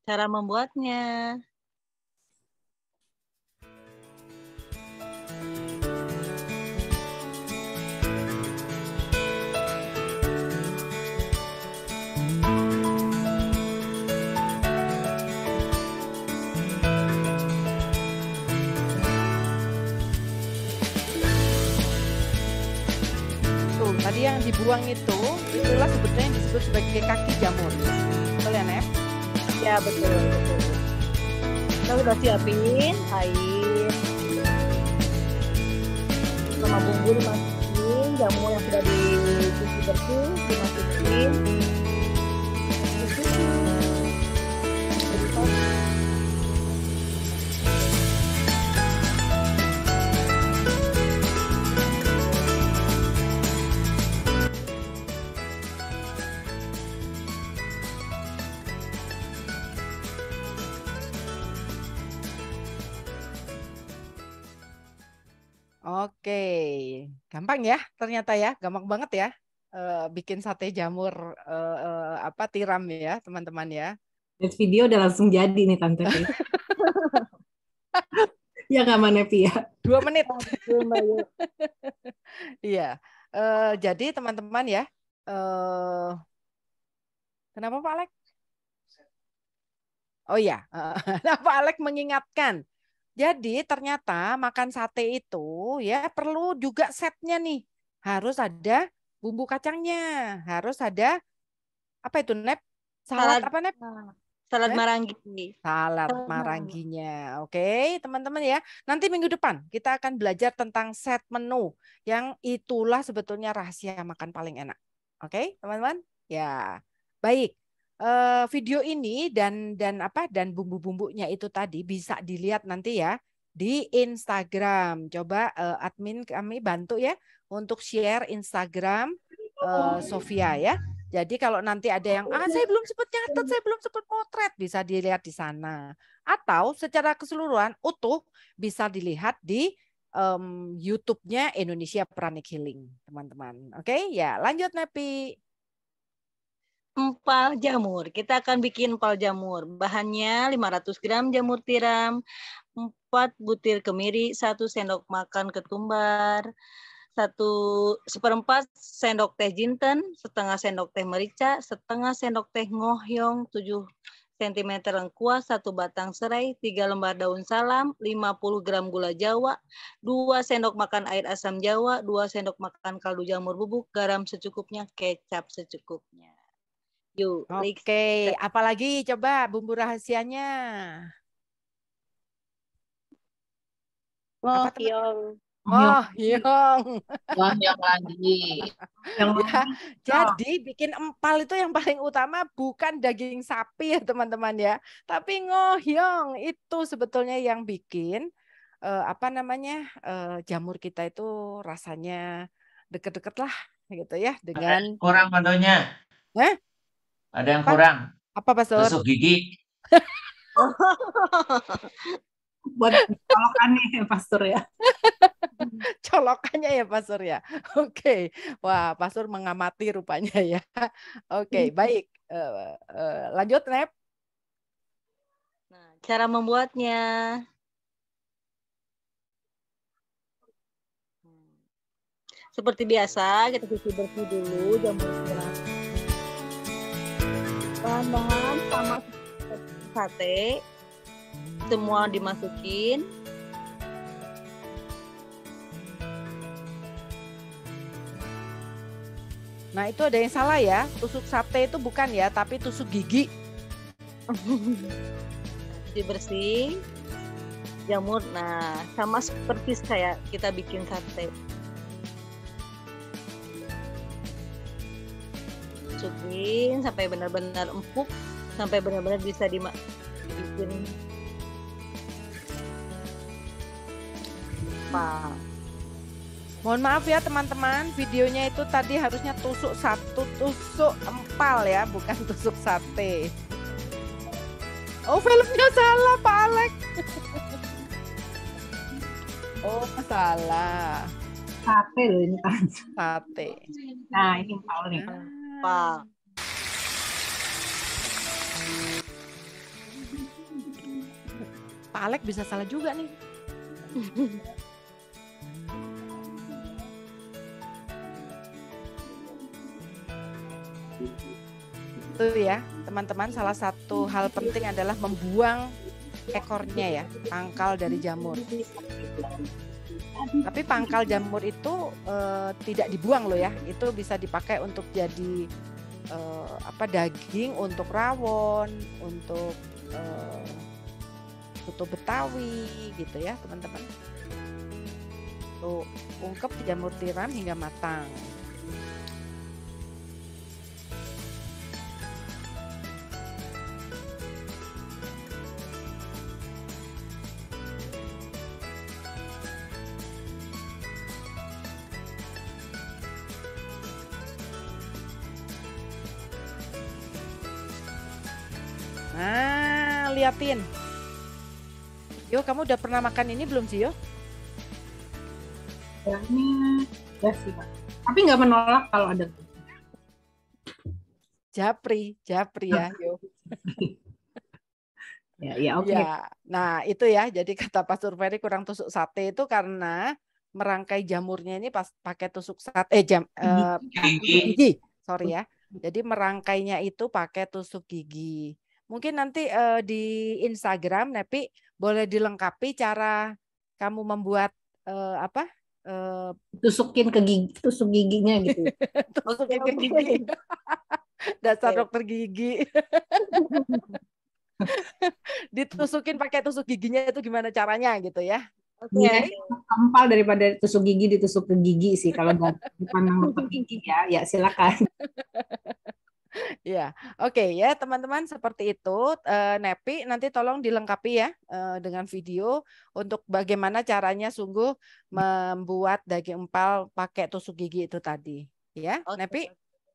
Cara membuatnya. Tadi yang dibuang itulah sebetulnya yang disebut sebagai kaki jamur. Betul ya, Nep? Ya, betul. Kita udah siapin air. Sama bumbu dimasukin, jamur yang sudah dicuci bersih dimasukin. Oke, gampang ya ternyata ya, gampang banget ya bikin sate jamur tiram ya teman-teman ya. Lihat video udah langsung jadi nih Tante. Ya nggak Nepi ya? 2 menit. Iya, jadi teman-teman ya, kenapa Pak Alek? Oh iya, Pak Alek mengingatkan. Jadi ternyata makan sate itu ya perlu juga setnya nih. Harus ada bumbu kacangnya, harus ada apa itu Nep? Salad apa Nep? Salad Eh? marangi. Salad Salad marangi. marangginya. Oke, teman-teman ya. Nanti minggu depan kita akan belajar tentang set menu yang itulah sebetulnya rahasia makan paling enak. Oke, teman-teman? Ya. Baik. Video ini dan bumbu-bumbunya itu tadi bisa dilihat nanti ya di Instagram. Coba admin kami bantu ya untuk share Instagram Sofia ya. Jadi kalau nanti ada yang saya belum sempat nyatet, saya belum sempat potret, bisa dilihat di sana. Atau secara keseluruhan utuh bisa dilihat di YouTube-nya Indonesia Pranic Healing, teman-teman. Oke, ya lanjut Nepi. Empal jamur. Kita akan bikin empal jamur. Bahannya 500 gram jamur tiram, 4 butir kemiri, 1 sendok makan ketumbar, 1/4 sendok teh jinten, setengah sendok teh merica, setengah sendok teh ngohyong, 7 cm lengkuas, 1 batang serai, 3 lembar daun salam, 50 gram gula jawa, 2 sendok makan air asam jawa, 2 sendok makan kaldu jamur bubuk, garam secukupnya, kecap secukupnya. Yuk, Oke, apalagi coba bumbu rahasianya? Apa teman? Ngohyong. Ngohyong lagi. Ya, jadi bikin empal itu yang paling utama bukan daging sapi ya teman-teman ya, tapi ngohyong itu sebetulnya yang bikin jamur kita itu rasanya deket-deket lah gitu ya dengan kurang menunya. Ada yang kurang. Apa Pastor? Tusuk gigi. Buat colokannya ya Pastor ya. Colokannya ya Pastor ya. Oke. Wah, Pastor mengamati rupanya ya. Oke, baik. Lanjut, Nep. Nah, cara membuatnya. Seperti biasa, kita cuci bersih dulu jamur tiram. Bahan-bahan sama sate. Semua dimasukin. Nah, itu ada yang salah ya. Tusuk sate itu bukan ya, tapi tusuk gigi. Bersih jamur. Nah, sama seperti kayak kita bikin sate. Masukin sampai benar-benar empuk, sampai benar-benar bisa dibikin apa. Mohon maaf ya teman-teman, videonya itu tadi harusnya tusuk empal ya, bukan tusuk sate. Oh, filmnya salah Pak Alex. Oh, salah. Sate loh ini kan. Sate. Nah, ini empal nih. Pak. Pak Alex bisa salah juga nih. Itu ya, teman-teman, salah satu hal penting adalah membuang ekornya ya, pangkal dari jamur. Tapi pangkal jamur itu tidak dibuang loh ya, itu bisa dipakai untuk jadi daging, untuk rawon, untuk soto Betawi gitu ya teman-teman. Tuh, ungkep jamur tiram hingga matang. Nah, liatin. Yo, kamu udah pernah makan ini belum sih, Yo? Ini ya sih, Pak. Tapi nggak menolak kalau ada. Japri ya, Yo. Ya, oke. Ya, nah itu ya. Jadi kata Pastor Ferry kurang tusuk sate itu karena merangkai jamurnya ini pas pakai tusuk sate gigi. Sorry ya. Jadi merangkainya itu pakai tusuk gigi. Mungkin nanti di Instagram Nepi boleh dilengkapi cara kamu membuat tusukin ke gigi, tusuk giginya gitu. Tusukin ke gigi. Dasar dokter gigi. Ditusukin pakai tusuk giginya itu gimana caranya gitu ya. Oke, Iya, oke. kempal daripada tusuk gigi ditusuk ke gigi sih. Kalau dipandang dokter gigi ya silakan. Ya, oke ya teman-teman seperti itu. Nepi nanti tolong dilengkapi ya dengan video untuk bagaimana caranya sungguh membuat daging empal pakai tusuk gigi itu tadi. Ya, Oke. Nepi.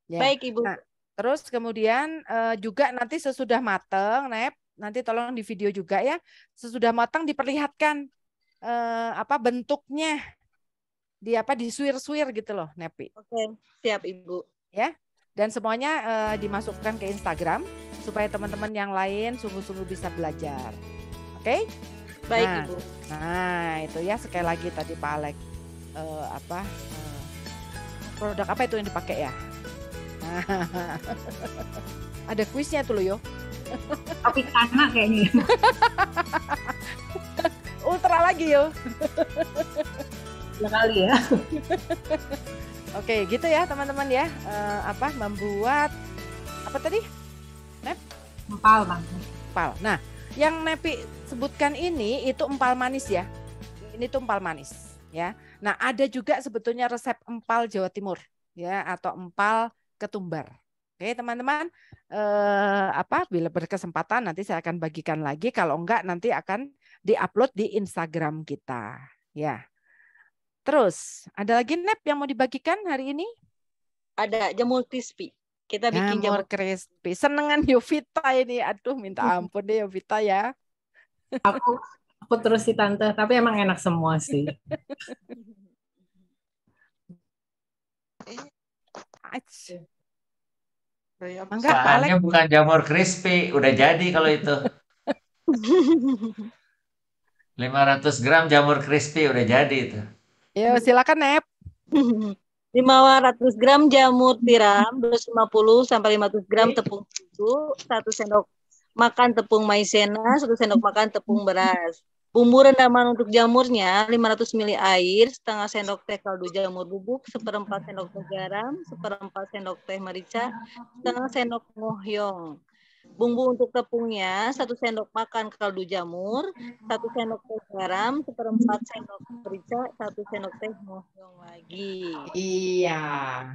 Ya. Baik, Ibu. Nah, terus kemudian juga nanti sesudah mateng, Nep, nanti tolong di video juga ya. Sesudah matang diperlihatkan apa bentuknya disuir-suir gitu loh, Nepi. Oke, siap Ibu. Ya. Dan semuanya dimasukkan ke Instagram supaya teman-teman yang lain sungguh-sungguh bisa belajar. Oke? Baik, Nah, Ibu. Nah, itu ya sekali lagi tadi Pak Alex produk apa itu yang dipakai ya? Ada kuisnya tuh loh yo. Tapi karena kayaknya. Ultra lagi yo. Sekali ya. Oke, gitu ya teman-teman ya. Membuat apa tadi? Empal, Bang. Empal. Nah, yang Nepi sebutkan ini itu empal manis ya. Ini tuh empal manis ya. Nah, ada juga sebetulnya resep empal Jawa Timur ya atau empal ketumbar. Oke, teman-teman, bila berkesempatan nanti saya akan bagikan lagi. Kalau enggak nanti akan diupload di Instagram kita ya. Terus, ada lagi Nep yang mau dibagikan hari ini? Ada jamur crispy. Kita bikin Jamur crispy. Senengan Yovita ini. Aduh, minta ampun deh Yovita ya. Aku terus si Tante, tapi emang enak semua sih. Enggak, Pak Alex. Soalnya bukan jamur crispy, udah jadi kalau itu. 500 gram jamur crispy udah jadi itu. Ya, silakan Nep. 500 gram jamur tiram, 250 sampai 500 gram tepung terigu, 1 sendok makan tepung maizena, 1 sendok makan tepung beras. Bumbu rendaman untuk jamurnya 500 ml air, setengah sendok teh kaldu jamur bubuk, 1/4 sendok teh garam, 1/4 sendok teh merica, setengah sendok ngohyong. Bumbu untuk tepungnya 1 sendok makan kaldu jamur, 1 sendok teh garam, 1/4 sendok merica, 1 sendok teh ngohyong lagi. Iya.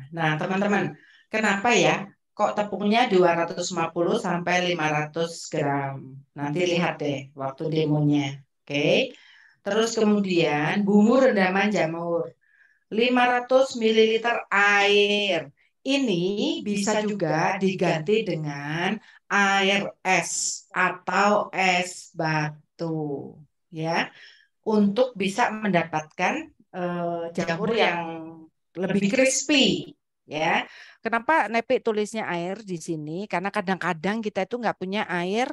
Nah, teman-teman, kenapa ya kok tepungnya 250 sampai 500 gram? Nanti lihat deh waktu demonya. Oke. Terus kemudian bumbu rendaman jamur 500 ml air. Ini bisa juga diganti dengan air es atau es batu ya untuk bisa mendapatkan jamur yang lebih crispy ya. Kenapa Nepi tulisnya air di sini? Karena kadang-kadang kita itu nggak punya air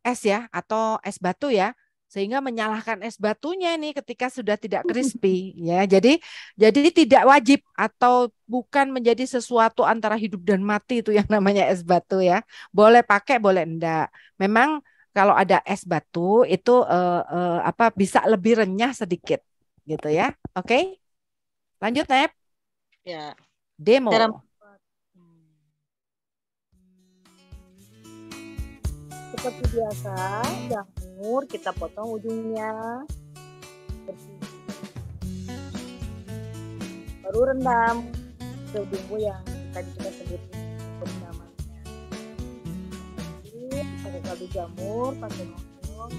es ya atau es batu ya, sehingga menyalahkan es batunya ini ketika sudah tidak crispy ya. Jadi tidak wajib atau bukan menjadi sesuatu antara hidup dan mati itu yang namanya es batu ya. Boleh pakai, boleh enggak. Memang kalau ada es batu itu bisa lebih renyah sedikit gitu ya. Oke? Lanjut Nep. Ya. Demo. Seperti biasa, jamur kita potong ujungnya. Baru rendam ke bumbu yang tadi kita sebut rendamannya. Jadi pakai kaldu jamur, pakai ngoyong.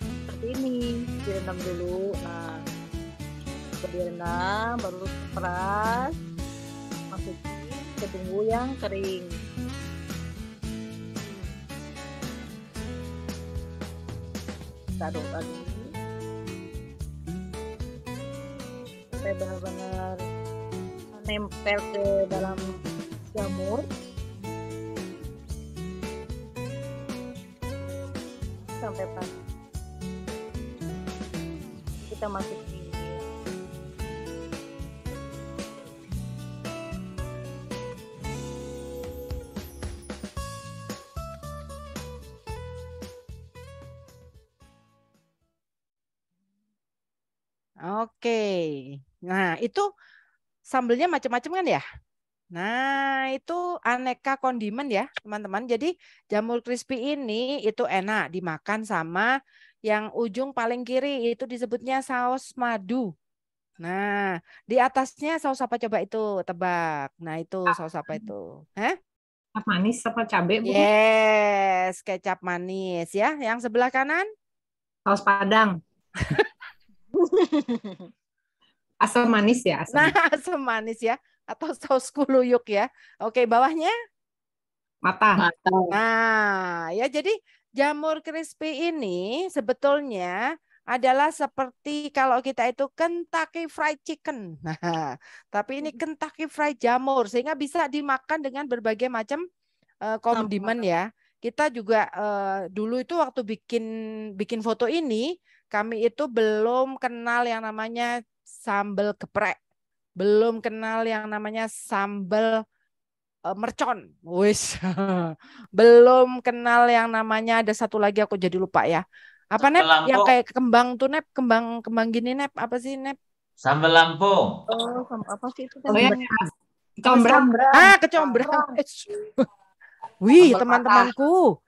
Seperti ini, direndam dulu. Nah, direndam baru peras, masukin ke bumbu yang kering. Aduk-aduk sampai benar-benar nempel ke dalam jamur. Sampai pas kita masukin. Oke. Nah, itu sambelnya macam-macam kan ya. Nah, itu aneka kondimen ya, teman-teman. Jadi jamur crispy ini itu enak dimakan sama yang ujung paling kiri itu disebutnya saus madu. Nah, di atasnya saus apa coba itu? Tebak. Nah, itu saus apa itu? Hah? Manis apa cabai, Bu? Yes, kecap manis ya. Yang sebelah kanan? Saus Padang. Asam manis ya, asam. Nah, asam manis ya. Atau saus kuluyuk ya. Oke, bawahnya? Mata. Nah, ya jadi jamur crispy ini sebetulnya adalah seperti kalau kita itu Kentucky Fried Chicken. Nah, tapi ini Kentucky Fried jamur sehingga bisa dimakan dengan berbagai macam kondimen ya. Kita juga dulu itu waktu bikin foto ini, kami itu belum kenal yang namanya sambal geprek. Belum kenal yang namanya sambal mercon. Wis. Belum kenal yang namanya ada satu lagi aku jadi lupa ya. Apa Nep? Sambal Yang Lampung. kayak kembang tuh Nep, kembang gini Nep, apa sih Nep? Sambal Lampung. Oh, apa sih itu? Oh ya, kecombrang. Ah, kecombrang. Wih, teman-temanku.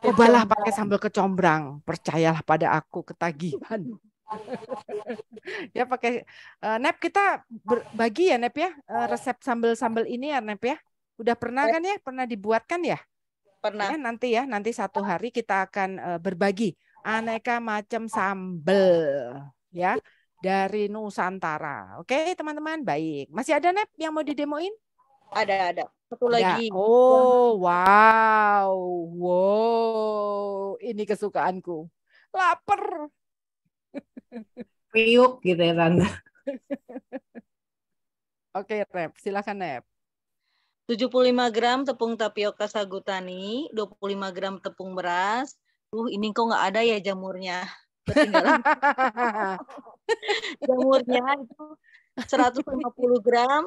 Cobalah pakai sambal kecombrang. Percayalah pada aku, ketagihan. Ya pakai Nep, kita berbagi ya Nep ya, resep sambal-sambal ini ya Nep ya. Udah pernah kan ya? Pernah dibuat kan ya? Pernah. Ya, nanti satu hari kita akan berbagi aneka macam sambal ya dari Nusantara. Oke, teman-teman, baik. Masih ada Nep yang mau didemoin? Ada. Satu Ada. lagi. Oh, wow. Wow, ini kesukaanku. Lapar. Kriuk gitu ya, Tante. Oke, Nep, silakan Nep. 75 gram tepung tapioka sagu tani, 25 gram tepung beras. Ini kok nggak ada ya jamurnya. Ketinggalan. Jamurnya itu 150 gram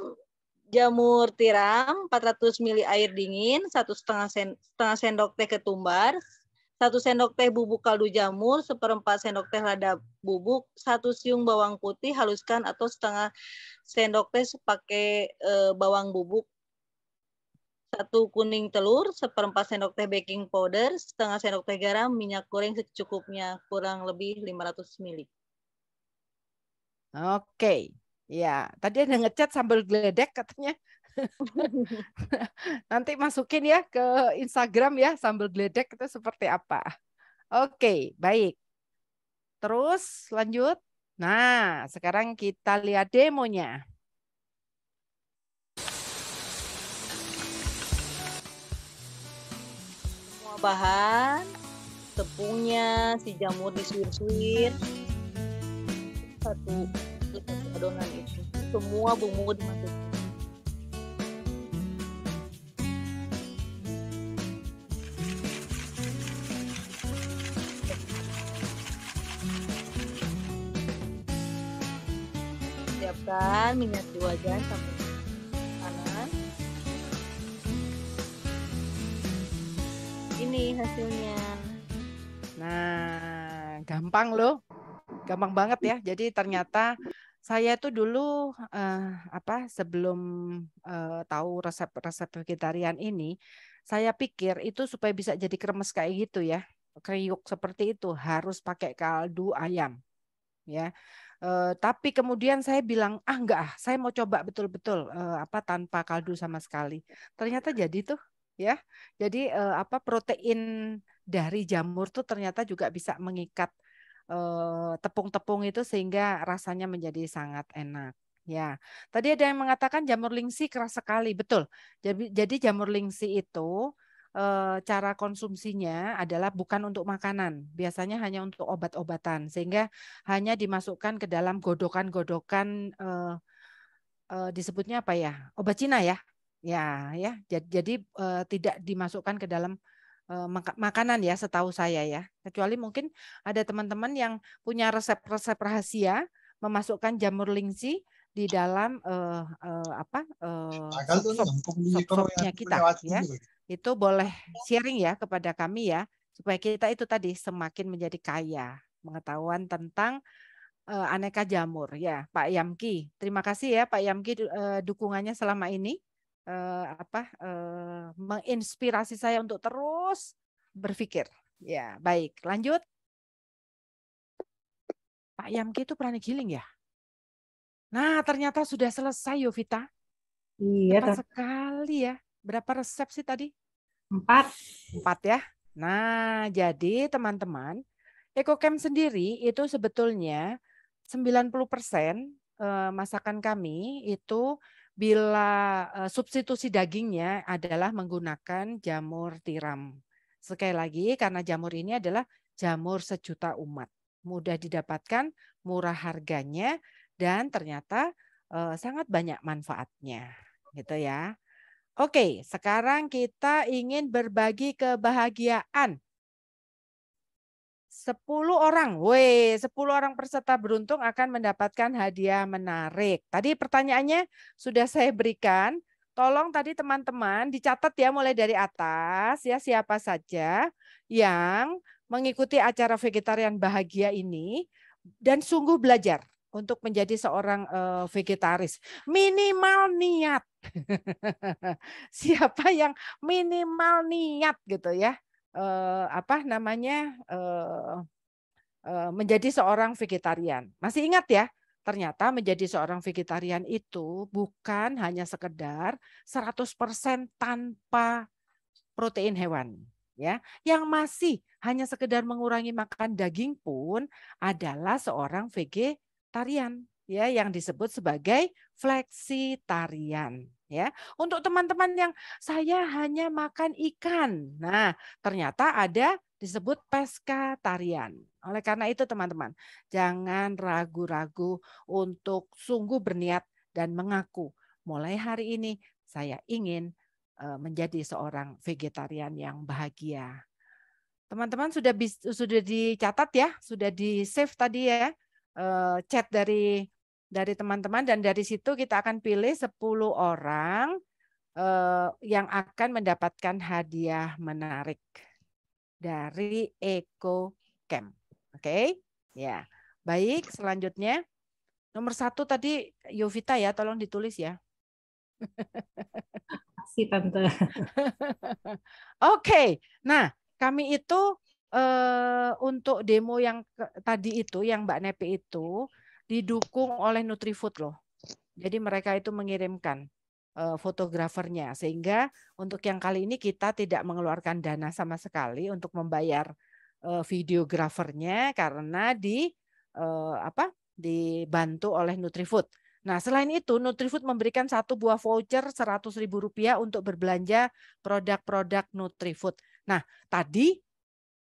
jamur tiram, 400 ml air dingin, 1,5 sendok teh ketumbar, 1 sendok teh bubuk kaldu jamur, 1/4 sendok teh lada bubuk, 1 siung bawang putih haluskan atau setengah sendok teh pakai bawang bubuk, 1 kuning telur, 1/4 sendok teh baking powder, setengah sendok teh garam, minyak goreng secukupnya, kurang lebih 500 ml. Oke. Ya, tadi ada ngechat sambal geledek katanya. Nanti masukin ya ke Instagram ya, sambal geledek itu seperti apa. Oke, baik. Terus lanjut. Nah, sekarang kita lihat demonya. Semua bahan, tepungnya, si jamur disuir-suir, satu adonan itu, semua bumbu dimasukin. Siapkan minyak di wajan sampai panas. Ini hasilnya. Nah, gampang loh. Gampang banget ya. Jadi ternyata saya tuh dulu sebelum tahu resep-resep vegetarian ini, saya pikir itu supaya bisa jadi kremes kayak gitu ya, kriuk seperti itu harus pakai kaldu ayam, ya. Tapi kemudian saya bilang enggak, saya mau coba betul-betul tanpa kaldu sama sekali. Ternyata jadi tuh ya. Jadi protein dari jamur tuh ternyata juga bisa mengikat tepung-tepung itu sehingga rasanya menjadi sangat enak. Ya, tadi ada yang mengatakan jamur lingsi keras sekali, betul. Jadi jamur lingsi itu cara konsumsinya adalah bukan untuk makanan, biasanya hanya untuk obat-obatan, sehingga hanya dimasukkan ke dalam godokan-godokan disebutnya apa ya, obat Cina ya, ya. Jadi tidak dimasukkan ke dalam makanan ya, setahu saya ya. Kecuali mungkin ada teman-teman yang punya resep-resep rahasia memasukkan jamur lingsi di dalam sop-sopnya kita ya. Itu boleh sharing ya kepada kami ya, supaya kita itu tadi semakin menjadi kaya pengetahuan tentang aneka jamur ya, Pak Yamki. Terima kasih ya Pak Yamki dukungannya selama ini menginspirasi saya untuk terus berpikir. Ya, baik. Lanjut. Pak Yamki itu pranik healing ya? Nah, ternyata sudah selesai Yovita. Iya, Cepat sekali ya. Berapa resep sih tadi? 4. 4 ya. Nah, jadi teman-teman, EcoCamp sendiri itu sebetulnya 90% masakan kami itu bila substitusi dagingnya adalah menggunakan jamur tiram. Sekali lagi, karena jamur ini adalah jamur sejuta umat. Mudah didapatkan, murah harganya, dan ternyata sangat banyak manfaatnya. Gitu ya. Oke, sekarang kita ingin berbagi kebahagiaan. 10 orang. 10 orang peserta beruntung akan mendapatkan hadiah menarik. Tadi pertanyaannya sudah saya berikan. Tolong tadi teman-teman dicatat ya mulai dari atas ya, siapa saja yang mengikuti acara vegetarian bahagia ini dan sungguh belajar untuk menjadi seorang vegetaris. Minimal niat. Siapa yang minimal niat gitu ya. Menjadi seorang vegetarian. Masih ingat ya? Ternyata menjadi seorang vegetarian itu bukan hanya sekedar 100% tanpa protein hewan. Ya, yang masih hanya sekedar mengurangi makan daging pun adalah seorang vegetarian, ya, yang disebut sebagai fleksitarian. Ya, untuk teman-teman yang saya hanya makan ikan, nah ternyata ada disebut peskatarian. Oleh karena itu teman-teman, jangan ragu-ragu untuk sungguh berniat dan mengaku mulai hari ini saya ingin menjadi seorang vegetarian yang bahagia. Teman-teman sudah dicatat ya, sudah di-save tadi ya chat dari teman-teman, dan dari situ kita akan pilih 10 orang yang akan mendapatkan hadiah menarik dari EcoCamp. Oke? Ya. Baik, selanjutnya nomor 1 tadi Yovita ya, tolong ditulis ya. Kasih Tante. Oke, nah kami itu untuk demo yang tadi itu, yang Mbak Nepi itu didukung oleh Nutrifood loh. Jadi mereka itu mengirimkan fotografernya, sehingga untuk yang kali ini kita tidak mengeluarkan dana sama sekali untuk membayar videografernya karena dibantu oleh Nutrifood. Nah, selain itu, Nutrifood memberikan 1 buah voucher Rp100.000 untuk berbelanja produk-produk Nutrifood. Nah, tadi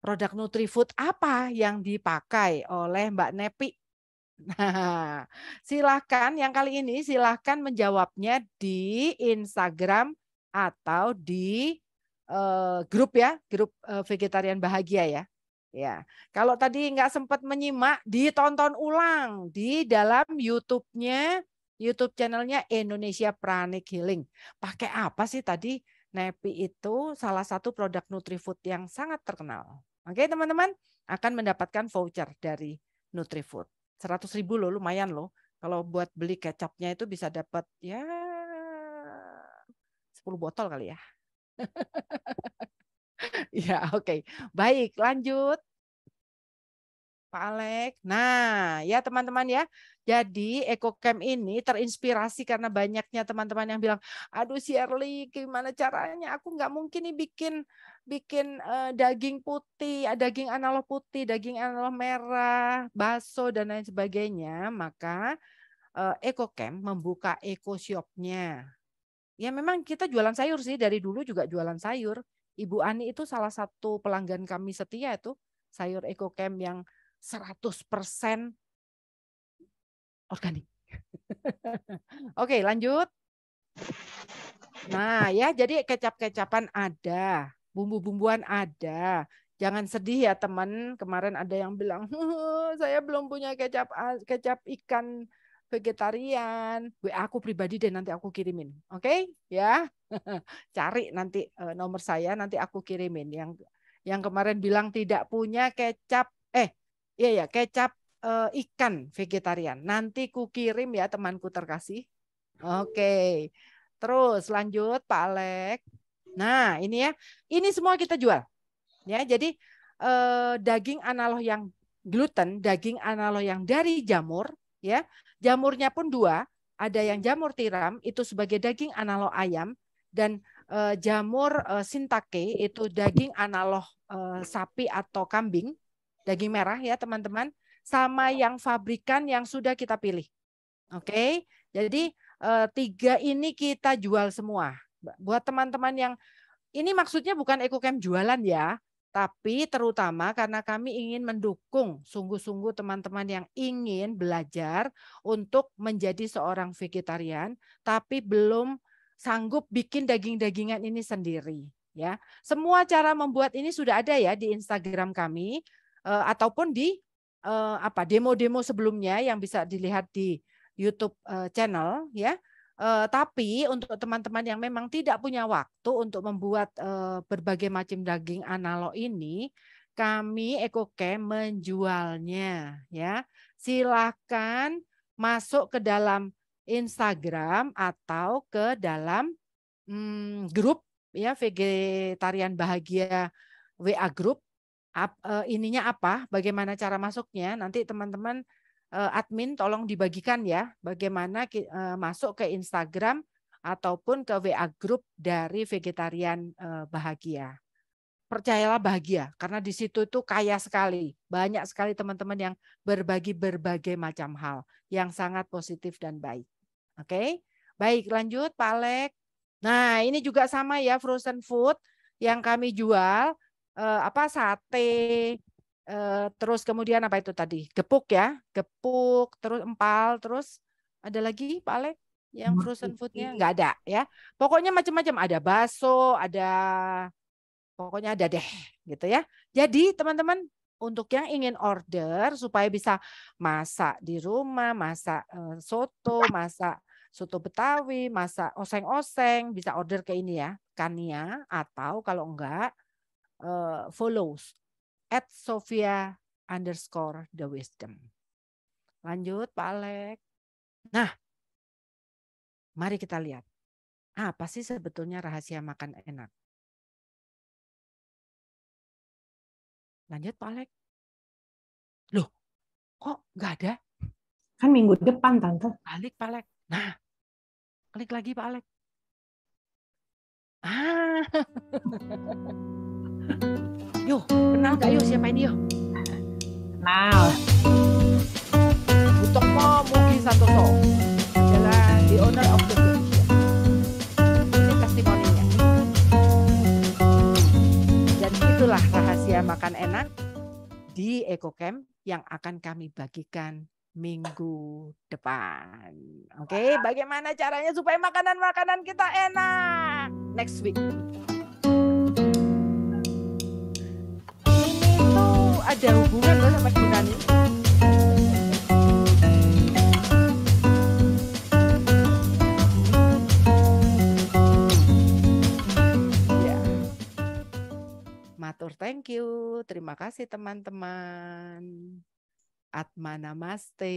produk Nutrifood apa yang dipakai oleh Mbak Nepi? Nah, silahkan yang kali ini silahkan menjawabnya di Instagram atau di grup ya, grup vegetarian bahagia ya. Ya, kalau tadi nggak sempat menyimak, ditonton ulang di dalam YouTube channelnya Indonesia Pranic Healing. Pakai apa sih tadi? Nepi itu salah satu produk Nutrifood yang sangat terkenal. Oke teman-teman, akan mendapatkan voucher dari Nutrifood. 100.000 loh, lumayan loh. Kalau buat beli kecapnya itu bisa dapat ya 10 botol kali ya. Ya, oke. Baik, lanjut. Pak Alek. Nah, ya teman-teman ya. Jadi EcoCamp ini terinspirasi karena banyaknya teman-teman yang bilang, aduh Shirley, gimana caranya? Aku nggak mungkin nih bikin daging putih, daging analog putih, daging analog merah, bakso dan lain sebagainya. Maka EcoCamp membuka Eco Shop-nya. Ya memang kita jualan sayur sih, dari dulu juga jualan sayur. Ibu Ani itu salah satu pelanggan kami setia itu, sayur EcoCamp yang 100% organik. Oke, lanjut. Nah, ya jadi kecap-kecapan ada, bumbu-bumbuan ada. Jangan sedih ya teman. Kemarin ada yang bilang, saya belum punya kecap ikan vegetarian. WA aku pribadi deh, nanti aku kirimin. Oke, ya. Cari nanti nomor saya, nanti aku kirimin. Yang kemarin bilang tidak punya kecap, iya ya, kecap ikan vegetarian. Nanti ku kirim ya temanku terkasih. Oke. Terus lanjut Pak Alek. Nah, ini ya. Ini semua kita jual. Ya, jadi daging analog yang gluten, daging analog yang dari jamur, ya. Jamurnya pun 2, ada yang jamur tiram itu sebagai daging analog ayam dan jamur shiitake itu daging analog sapi atau kambing, daging merah ya, teman-teman. Sama yang pabrikan yang sudah kita pilih. Oke. Jadi 3 ini kita jual semua. Buat teman-teman yang ini maksudnya bukan EcoCamp jualan ya, tapi terutama karena kami ingin mendukung sungguh-sungguh teman-teman yang ingin belajar untuk menjadi seorang vegetarian, tapi belum sanggup bikin daging-dagingan ini sendiri. Ya, semua cara membuat ini sudah ada ya di Instagram kami ataupun di demo-demo sebelumnya yang bisa dilihat di YouTube channel ya. Tapi untuk teman-teman yang memang tidak punya waktu untuk membuat berbagai macam daging analog ini, kami EcoCamp menjualnya ya. Silakan masuk ke dalam Instagram atau ke dalam grup ya Vegetarian Bahagia WA Group. Ininya apa? Bagaimana cara masuknya? Nanti teman-teman admin tolong dibagikan ya bagaimana masuk ke Instagram ataupun ke WA Group dari Vegetarian Bahagia. Percayalah bahagia karena di situ itu kaya sekali, banyak sekali teman-teman yang berbagi berbagai macam hal yang sangat positif dan baik. Oke, baik lanjut Pak Alek. Nah ini juga sama ya frozen food yang kami jual sate. Terus kemudian apa itu tadi? Gepuk ya, gepuk, terus empal, terus ada lagi Pak Alek yang frozen foodnya nggak ada ya. Pokoknya macam-macam, ada bakso, pokoknya ada deh gitu ya. Jadi teman-teman untuk yang ingin order supaya bisa masak di rumah, masak soto, masak soto Betawi, masak oseng-oseng, bisa order ke ini ya, Kania, atau kalau enggak follows @Sofia_the_wisdom. Lanjut Pak Alek. Nah, mari kita lihat. Apa sih sebetulnya rahasia makan enak? Lanjut Pak Alek. Loh, kok nggak ada? Kan minggu depan, Tante. Balik Pak Alek. Nah, klik lagi Pak Alek. Yo, kenal nggak yo siapa ini yo? Kenal. Butokmo Mugi Santoso adalah the owner of the position. Ini testimoninya. Dan itulah rahasia makan enak di EcoCamp yang akan kami bagikan minggu depan. Oke, bagaimana caranya supaya makanan-makanan kita enak? Next week. Ini tuh ada hubungan loh sama Yunani. Ya. Matur thank you. Terima kasih teman-teman. Atma namaste,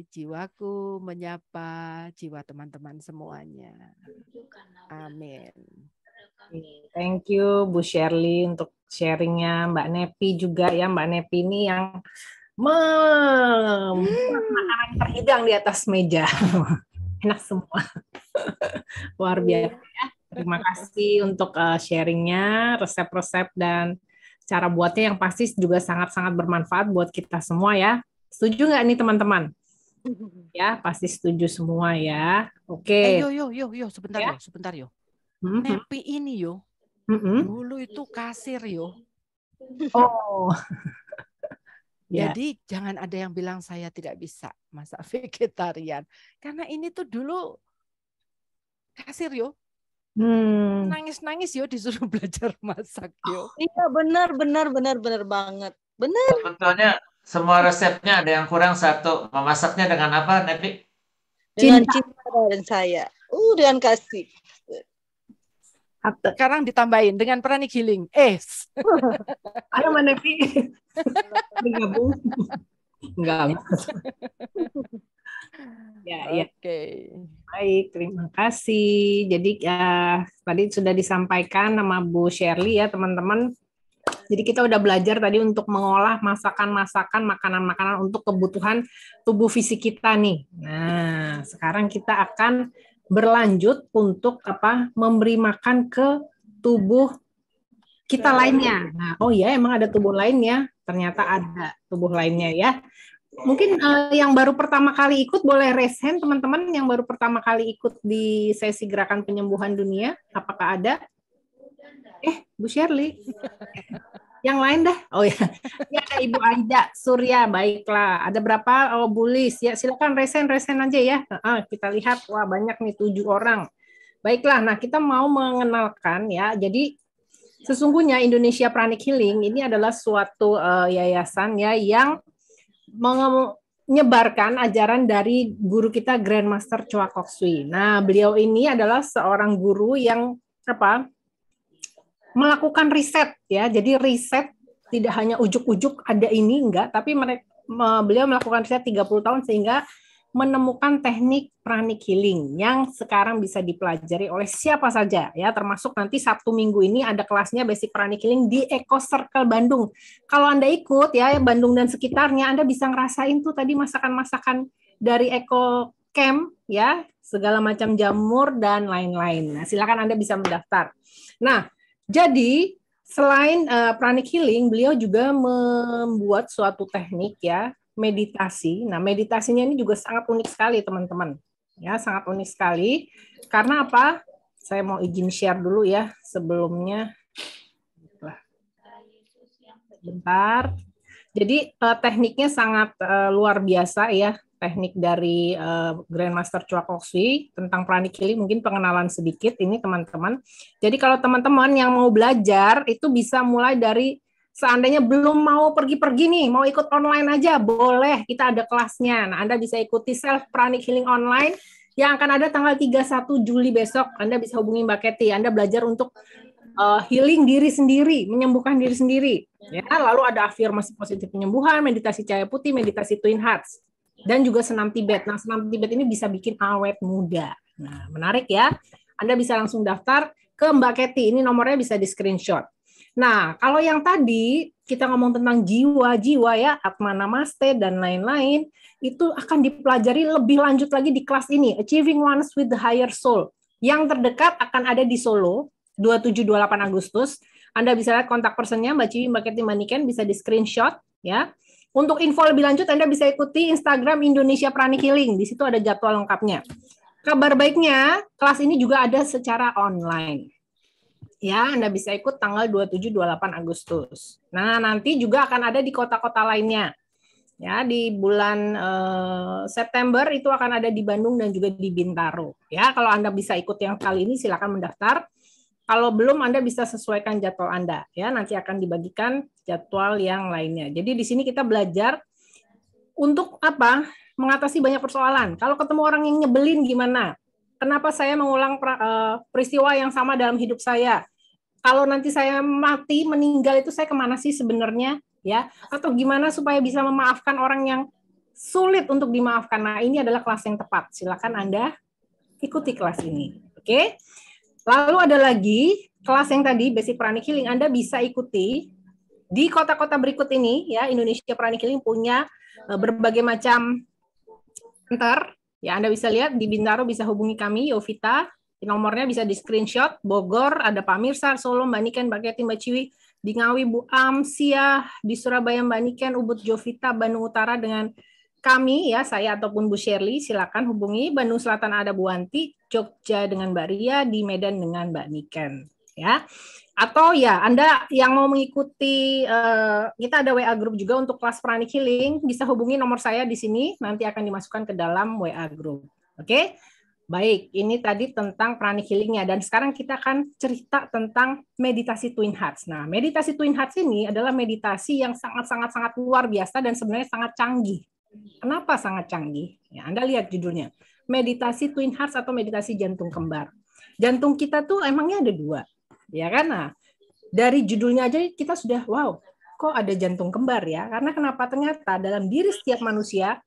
jiwaku menyapa jiwa teman-teman semuanya. Amin. Thank you Bu Shirley untuk sharingnya, Mbak Nepi juga ya, Mbak Nepi ini yang membuat makanan terhidang di atas meja. Enak semua. Luar biasa ya. Terima kasih untuk sharingnya, resep-resep dan cara buatnya yang pasti juga sangat-sangat bermanfaat buat kita semua ya. Setuju nggak nih teman-teman? Ya, pasti setuju semua ya. Oke. Yo, sebentar ya? Sebentar yo. Nepi ini yo. Dulu itu kasir yo. Oh. Jadi jangan ada yang bilang saya tidak bisa masak vegetarian. Karena ini tuh dulu kasir yo. Nangis-nangis yo disuruh belajar masak yo. Iya benar banget. Benar. Sebetulnya semua resepnya ada yang kurang satu. Memasaknya dengan apa, Nepi? Dengan cinta dan saya. Dengan kasih. Sekarang ditambahin dengan pranic healing. Ayo Mbak Nepi. Bergabung. Enggak. Ya. Oke. Baik, terima kasih. Jadi tadi sudah disampaikan sama Bu Shirley ya teman-teman. Jadi kita udah belajar tadi untuk mengolah masakan-masakan, makanan-makanan untuk kebutuhan tubuh fisik kita nih. Nah, sekarang kita akan berlanjut untuk memberi makan ke tubuh kita lainnya. Nah, oh ya, emang ada tubuh lainnya. Ternyata ada tubuh lainnya ya. Mungkin yang baru pertama kali ikut boleh raise hand teman-teman yang baru pertama kali ikut di sesi gerakan penyembuhan dunia. Apakah ada? Bu Shirley. Yang lain dah. Oh ya. Ya ada Ibu Aida Surya. Baiklah. Ada berapa? Oh, Bu Lis. Ya silakan raise hand aja ya. Kita lihat. Wah banyak nih 7 orang. Baiklah. Nah kita mau mengenalkan ya. Jadi sesungguhnya Indonesia Pranic Healing ini adalah suatu yayasan ya yang menyebarkan ajaran dari guru kita Grandmaster Choa Kok Sui. Nah, beliau ini adalah seorang guru yang melakukan riset ya. Jadi riset tidak hanya ujuk-ujuk ada ini enggak, tapi beliau melakukan riset 30 tahun sehingga menemukan teknik pranic healing yang sekarang bisa dipelajari oleh siapa saja ya, termasuk nanti Sabtu Minggu ini ada kelasnya basic pranic healing di Eco Circle Bandung. Kalau Anda ikut ya Bandung dan sekitarnya, Anda bisa ngerasain tuh tadi masakan-masakan dari Eco Camp ya, segala macam jamur dan lain-lain. Nah, silakan Anda bisa mendaftar. Nah, jadi selain pranic healing, beliau juga membuat suatu teknik ya, meditasi. Nah, meditasinya ini juga sangat unik sekali, teman-teman. Ya, sangat unik sekali. Karena apa? Saya mau izin share dulu ya sebelumnya. Bentar. Jadi tekniknya sangat luar biasa ya. Teknik dari Grandmaster Choa Kok Sui tentang pranic healing, mungkin pengenalan sedikit ini teman-teman. Jadi kalau teman-teman yang mau belajar itu bisa mulai dari seandainya belum mau pergi-pergi nih, mau ikut online aja, boleh, kita ada kelasnya. Nah, Anda bisa ikuti Self Pranic Healing Online yang akan ada tanggal 31 Juli besok. Anda bisa hubungi Mbak Kety. Anda belajar untuk healing diri sendiri, menyembuhkan diri sendiri. Ya, lalu ada afirmasi positif penyembuhan, meditasi cahaya putih, meditasi Twin Hearts, dan juga senam Tibet. Nah, senam Tibet ini bisa bikin awet muda. Nah, menarik ya. Anda bisa langsung daftar ke Mbak Kety. Ini nomornya bisa di screenshot. Nah, kalau yang tadi kita ngomong tentang jiwa-jiwa ya, Atma Namaste dan lain-lain, itu akan dipelajari lebih lanjut lagi di kelas ini, Achieving Oneness with the Higher Soul. Yang terdekat akan ada di Solo, 27-28 Agustus. Anda bisa lihat kontak personnya, Mbak Ciwi, Mbak Kety, Mbak Niken, bisa di screenshot ya. Untuk info lebih lanjut, Anda bisa ikuti Instagram Indonesia Pranic Healing. Di situ ada jadwal lengkapnya. Kabar baiknya, kelas ini juga ada secara online. Ya, Anda bisa ikut tanggal 27-28 Agustus. Nah, nanti juga akan ada di kota-kota lainnya. Ya, di bulan September itu akan ada di Bandung dan juga di Bintaro. Ya, kalau Anda bisa ikut yang kali ini silakan mendaftar. Kalau belum Anda bisa sesuaikan jadwal Anda. Ya, nanti akan dibagikan jadwal yang lainnya. Jadi di sini kita belajar untuk apa? Mengatasi banyak persoalan. Kalau ketemu orang yang nyebelin gimana? Kenapa saya mengulang peristiwa yang sama dalam hidup saya? Kalau nanti saya mati, meninggal itu saya kemana sih sebenarnya? Ya, atau gimana supaya bisa memaafkan orang yang sulit untuk dimaafkan? Nah, ini adalah kelas yang tepat. Silakan Anda ikuti kelas ini. Oke? Lalu ada lagi kelas yang tadi, Basic Pranic Healing. Anda bisa ikuti di kota-kota berikut ini. Ya, Indonesia Pranic Healing punya berbagai macam center. Ya, Anda bisa lihat di Bintaro bisa hubungi kami, Yovita. Nomornya bisa di screenshot. Bogor ada Pak Mirsar, Solo Mbak Niken, Mbak Kety, Mbak Ciwi. Di Ngawi Bu Amsia, di Surabaya Mbak Niken, Ubud Jovita, Bandung Utara dengan kami ya, saya ataupun Bu Shirley, silakan hubungi. Bandung Selatan ada Bu Wanti, Jogja dengan Mbak Ria, di Medan dengan Mbak Niken. Ya. Atau ya, Anda yang mau mengikuti, kita ada WA group juga untuk kelas Pranic Healing, bisa hubungi nomor saya di sini, nanti akan dimasukkan ke dalam WA group. Oke? Baik, ini tadi tentang Pranic Healing-nya, dan sekarang kita akan cerita tentang meditasi Twin Hearts. Nah, meditasi Twin Hearts ini adalah meditasi yang sangat-sangat luar biasa dan sebenarnya sangat canggih. Kenapa sangat canggih? Ya, Anda lihat judulnya, meditasi Twin Hearts atau meditasi jantung kembar. Jantung kita tuh emangnya ada 2. Ya kan? Nah, dari judulnya aja kita sudah wow. kok ada jantung kembar ya? Karena kenapa? Ternyata dalam diri setiap manusia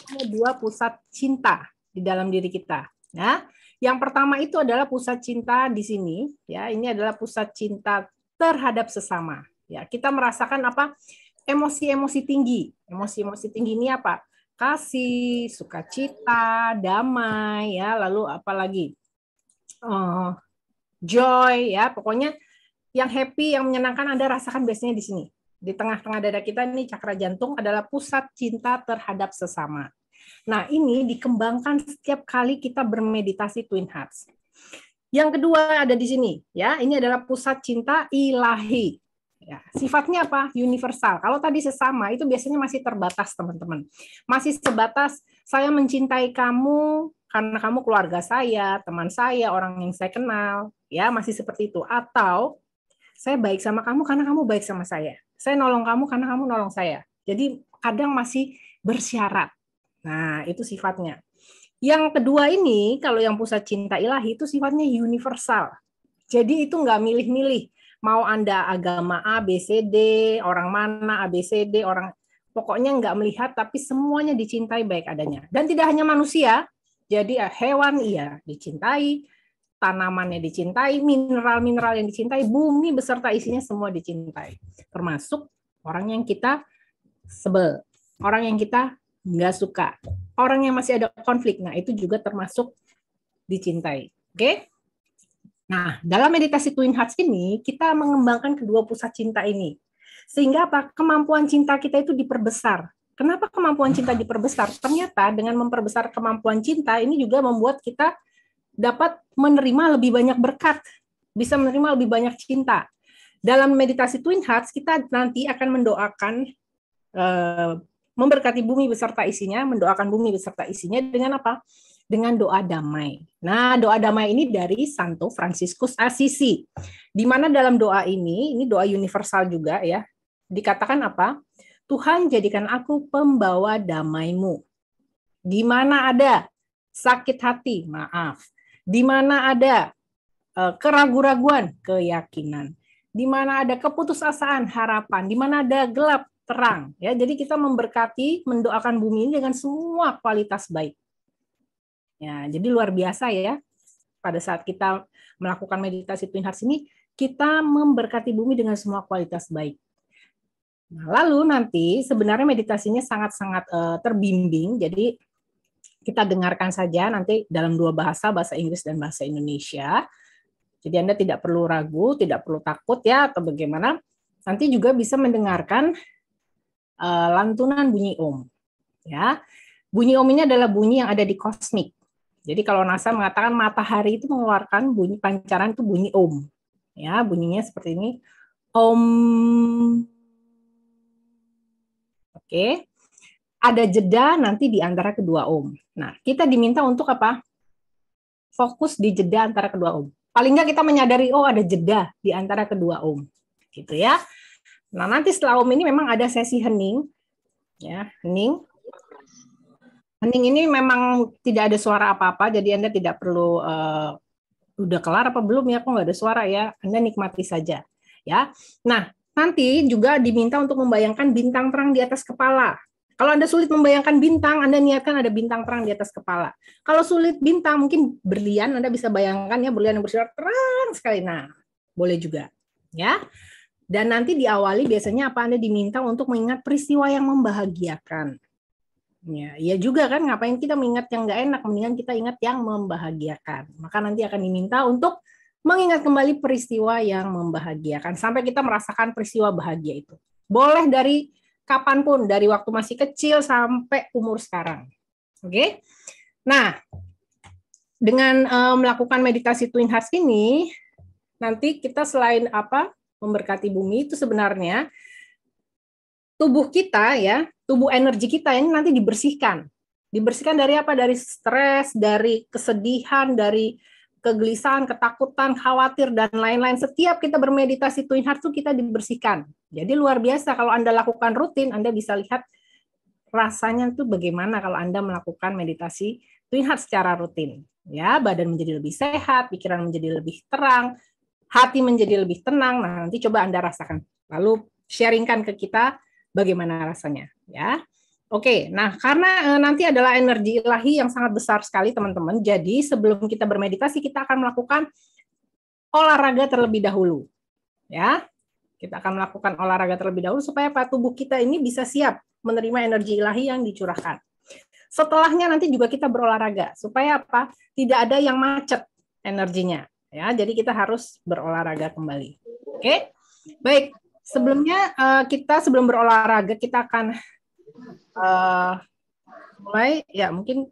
ada 2 pusat cinta di dalam diri kita. Ya, yang pertama itu adalah pusat cinta di sini. Ya, ini adalah pusat cinta terhadap sesama. Ya, kita merasakan apa? Emosi-emosi tinggi. Emosi-emosi tinggi ini apa? Kasih, sukacita, damai, ya, lalu apa lagi? Joy, ya, pokoknya yang happy, yang menyenangkan Anda rasakan biasanya di sini. Di tengah-tengah dada kita ini cakra jantung adalah pusat cinta terhadap sesama. Nah, ini dikembangkan setiap kali kita bermeditasi Twin Hearts. Yang kedua ada di sini, ya. Ini adalah pusat cinta ilahi. Ya, sifatnya apa? Universal. Kalau tadi sesama itu biasanya masih terbatas, teman-teman. Masih sebatas saya mencintai kamu karena kamu keluarga saya, teman saya, orang yang saya kenal, ya, masih seperti itu. Atau saya baik sama kamu karena kamu baik sama saya. Saya nolong kamu karena kamu nolong saya. Jadi kadang masih bersyarat. Nah, itu sifatnya. Yang kedua ini, kalau yang pusat cinta ilahi itu sifatnya universal. Jadi itu nggak milih-milih. Mau Anda agama A, B, C, D, orang mana, A, B, C, D, orang pokoknya nggak melihat, tapi semuanya dicintai baik adanya. Dan tidak hanya manusia, jadi hewan iya dicintai, tanamannya dicintai, mineral-mineral yang dicintai, bumi beserta isinya semua dicintai. Termasuk orang yang kita sebel, orang yang kita nggak suka, orang yang masih ada konflik. Nah, itu juga termasuk dicintai. Oke? Nah, dalam meditasi Twin Hearts ini, kita mengembangkan kedua pusat cinta ini. Sehingga apa? Kemampuan cinta kita itu diperbesar. Kenapa kemampuan cinta diperbesar? Ternyata dengan memperbesar kemampuan cinta, ini juga membuat kita dapat menerima lebih banyak berkat, bisa menerima lebih banyak cinta. Dalam meditasi Twin Hearts, kita nanti akan mendoakan, memberkati bumi beserta isinya, mendoakan bumi beserta isinya dengan apa? Dengan doa damai. Nah, doa damai ini dari Santo Fransiskus Assisi. Di mana dalam doa ini doa universal juga ya, dikatakan apa? Tuhan jadikan aku pembawa damai-Mu. Di mana ada sakit hati, maaf. Di mana ada keraguan-raguan, keyakinan. Di mana ada keputusasaan, harapan. Di mana ada gelap, terang. Ya, jadi kita memberkati, mendoakan bumi ini dengan semua kualitas baik. Ya, jadi luar biasa ya. Pada saat kita melakukan meditasi Twin Hearts ini, kita memberkati bumi dengan semua kualitas baik. Nah, lalu nanti sebenarnya meditasinya sangat-sangat terbimbing. Jadi kita dengarkan saja nanti dalam 2 bahasa, bahasa Inggris dan bahasa Indonesia. Jadi Anda tidak perlu ragu, tidak perlu takut ya atau bagaimana. Nanti juga bisa mendengarkan lantunan bunyi Om. Ya, bunyi Om ini adalah bunyi yang ada di kosmik. Jadi kalau NASA mengatakan matahari itu mengeluarkan bunyi pancaran itu bunyi Om. Ya, bunyinya seperti ini. Om. Oke. Ada jeda nanti di antara kedua Om. Nah, kita diminta untuk apa? Fokus di jeda antara kedua Om. Paling nggak kita menyadari, oh ada jeda di antara kedua Om. Gitu ya. Nah, nanti setelah Om ini memang ada sesi hening. Ya, hening. Hening ini memang tidak ada suara apa-apa, jadi Anda tidak perlu udah kelar apa belum ya, kok nggak ada suara ya, Anda nikmati saja. Ya, nah nanti juga diminta untuk membayangkan bintang terang di atas kepala. Kalau Anda sulit membayangkan bintang, Anda niatkan ada bintang terang di atas kepala. Kalau sulit bintang, mungkin berlian, Anda bisa bayangkan ya berlian yang bersinar terang sekali. Nah, boleh juga, ya. Dan nanti diawali biasanya apa? Anda diminta untuk mengingat peristiwa yang membahagiakan. Ya, iya juga kan, ngapain kita mengingat yang nggak enak, mendingan kita ingat yang membahagiakan. Maka nanti akan diminta untuk mengingat kembali peristiwa yang membahagiakan sampai kita merasakan peristiwa bahagia itu. Boleh dari kapanpun, dari waktu masih kecil sampai umur sekarang. Oke? Nah, dengan melakukan meditasi Twin Hearts ini, nanti kita selain apa memberkati bumi itu sebenarnya tubuh kita ya, tubuh energi kita ini nanti dibersihkan. Dibersihkan dari apa? Dari stres, dari kesedihan, dari kegelisahan, ketakutan, khawatir, dan lain-lain. Setiap kita bermeditasi Twin Hearts itu kita dibersihkan. Jadi luar biasa kalau Anda lakukan rutin, Anda bisa lihat rasanya itu bagaimana kalau Anda melakukan meditasi Twin Hearts secara rutin. Ya, badan menjadi lebih sehat, pikiran menjadi lebih terang, hati menjadi lebih tenang. Nah, nanti coba Anda rasakan. Lalu sharingkan ke kita bagaimana rasanya, ya. Oke, nah karena nanti adalah energi ilahi yang sangat besar sekali teman-teman. Jadi sebelum kita bermeditasi kita akan melakukan olahraga terlebih dahulu. Ya. Kita akan melakukan olahraga terlebih dahulu supaya tubuh kita ini bisa siap menerima energi ilahi yang dicurahkan. Setelahnya nanti juga kita berolahraga supaya apa? Tidak ada yang macet energinya, ya. Jadi kita harus berolahraga kembali. Oke? Baik, sebelumnya sebelum berolahraga kita akan mulai, ya mungkin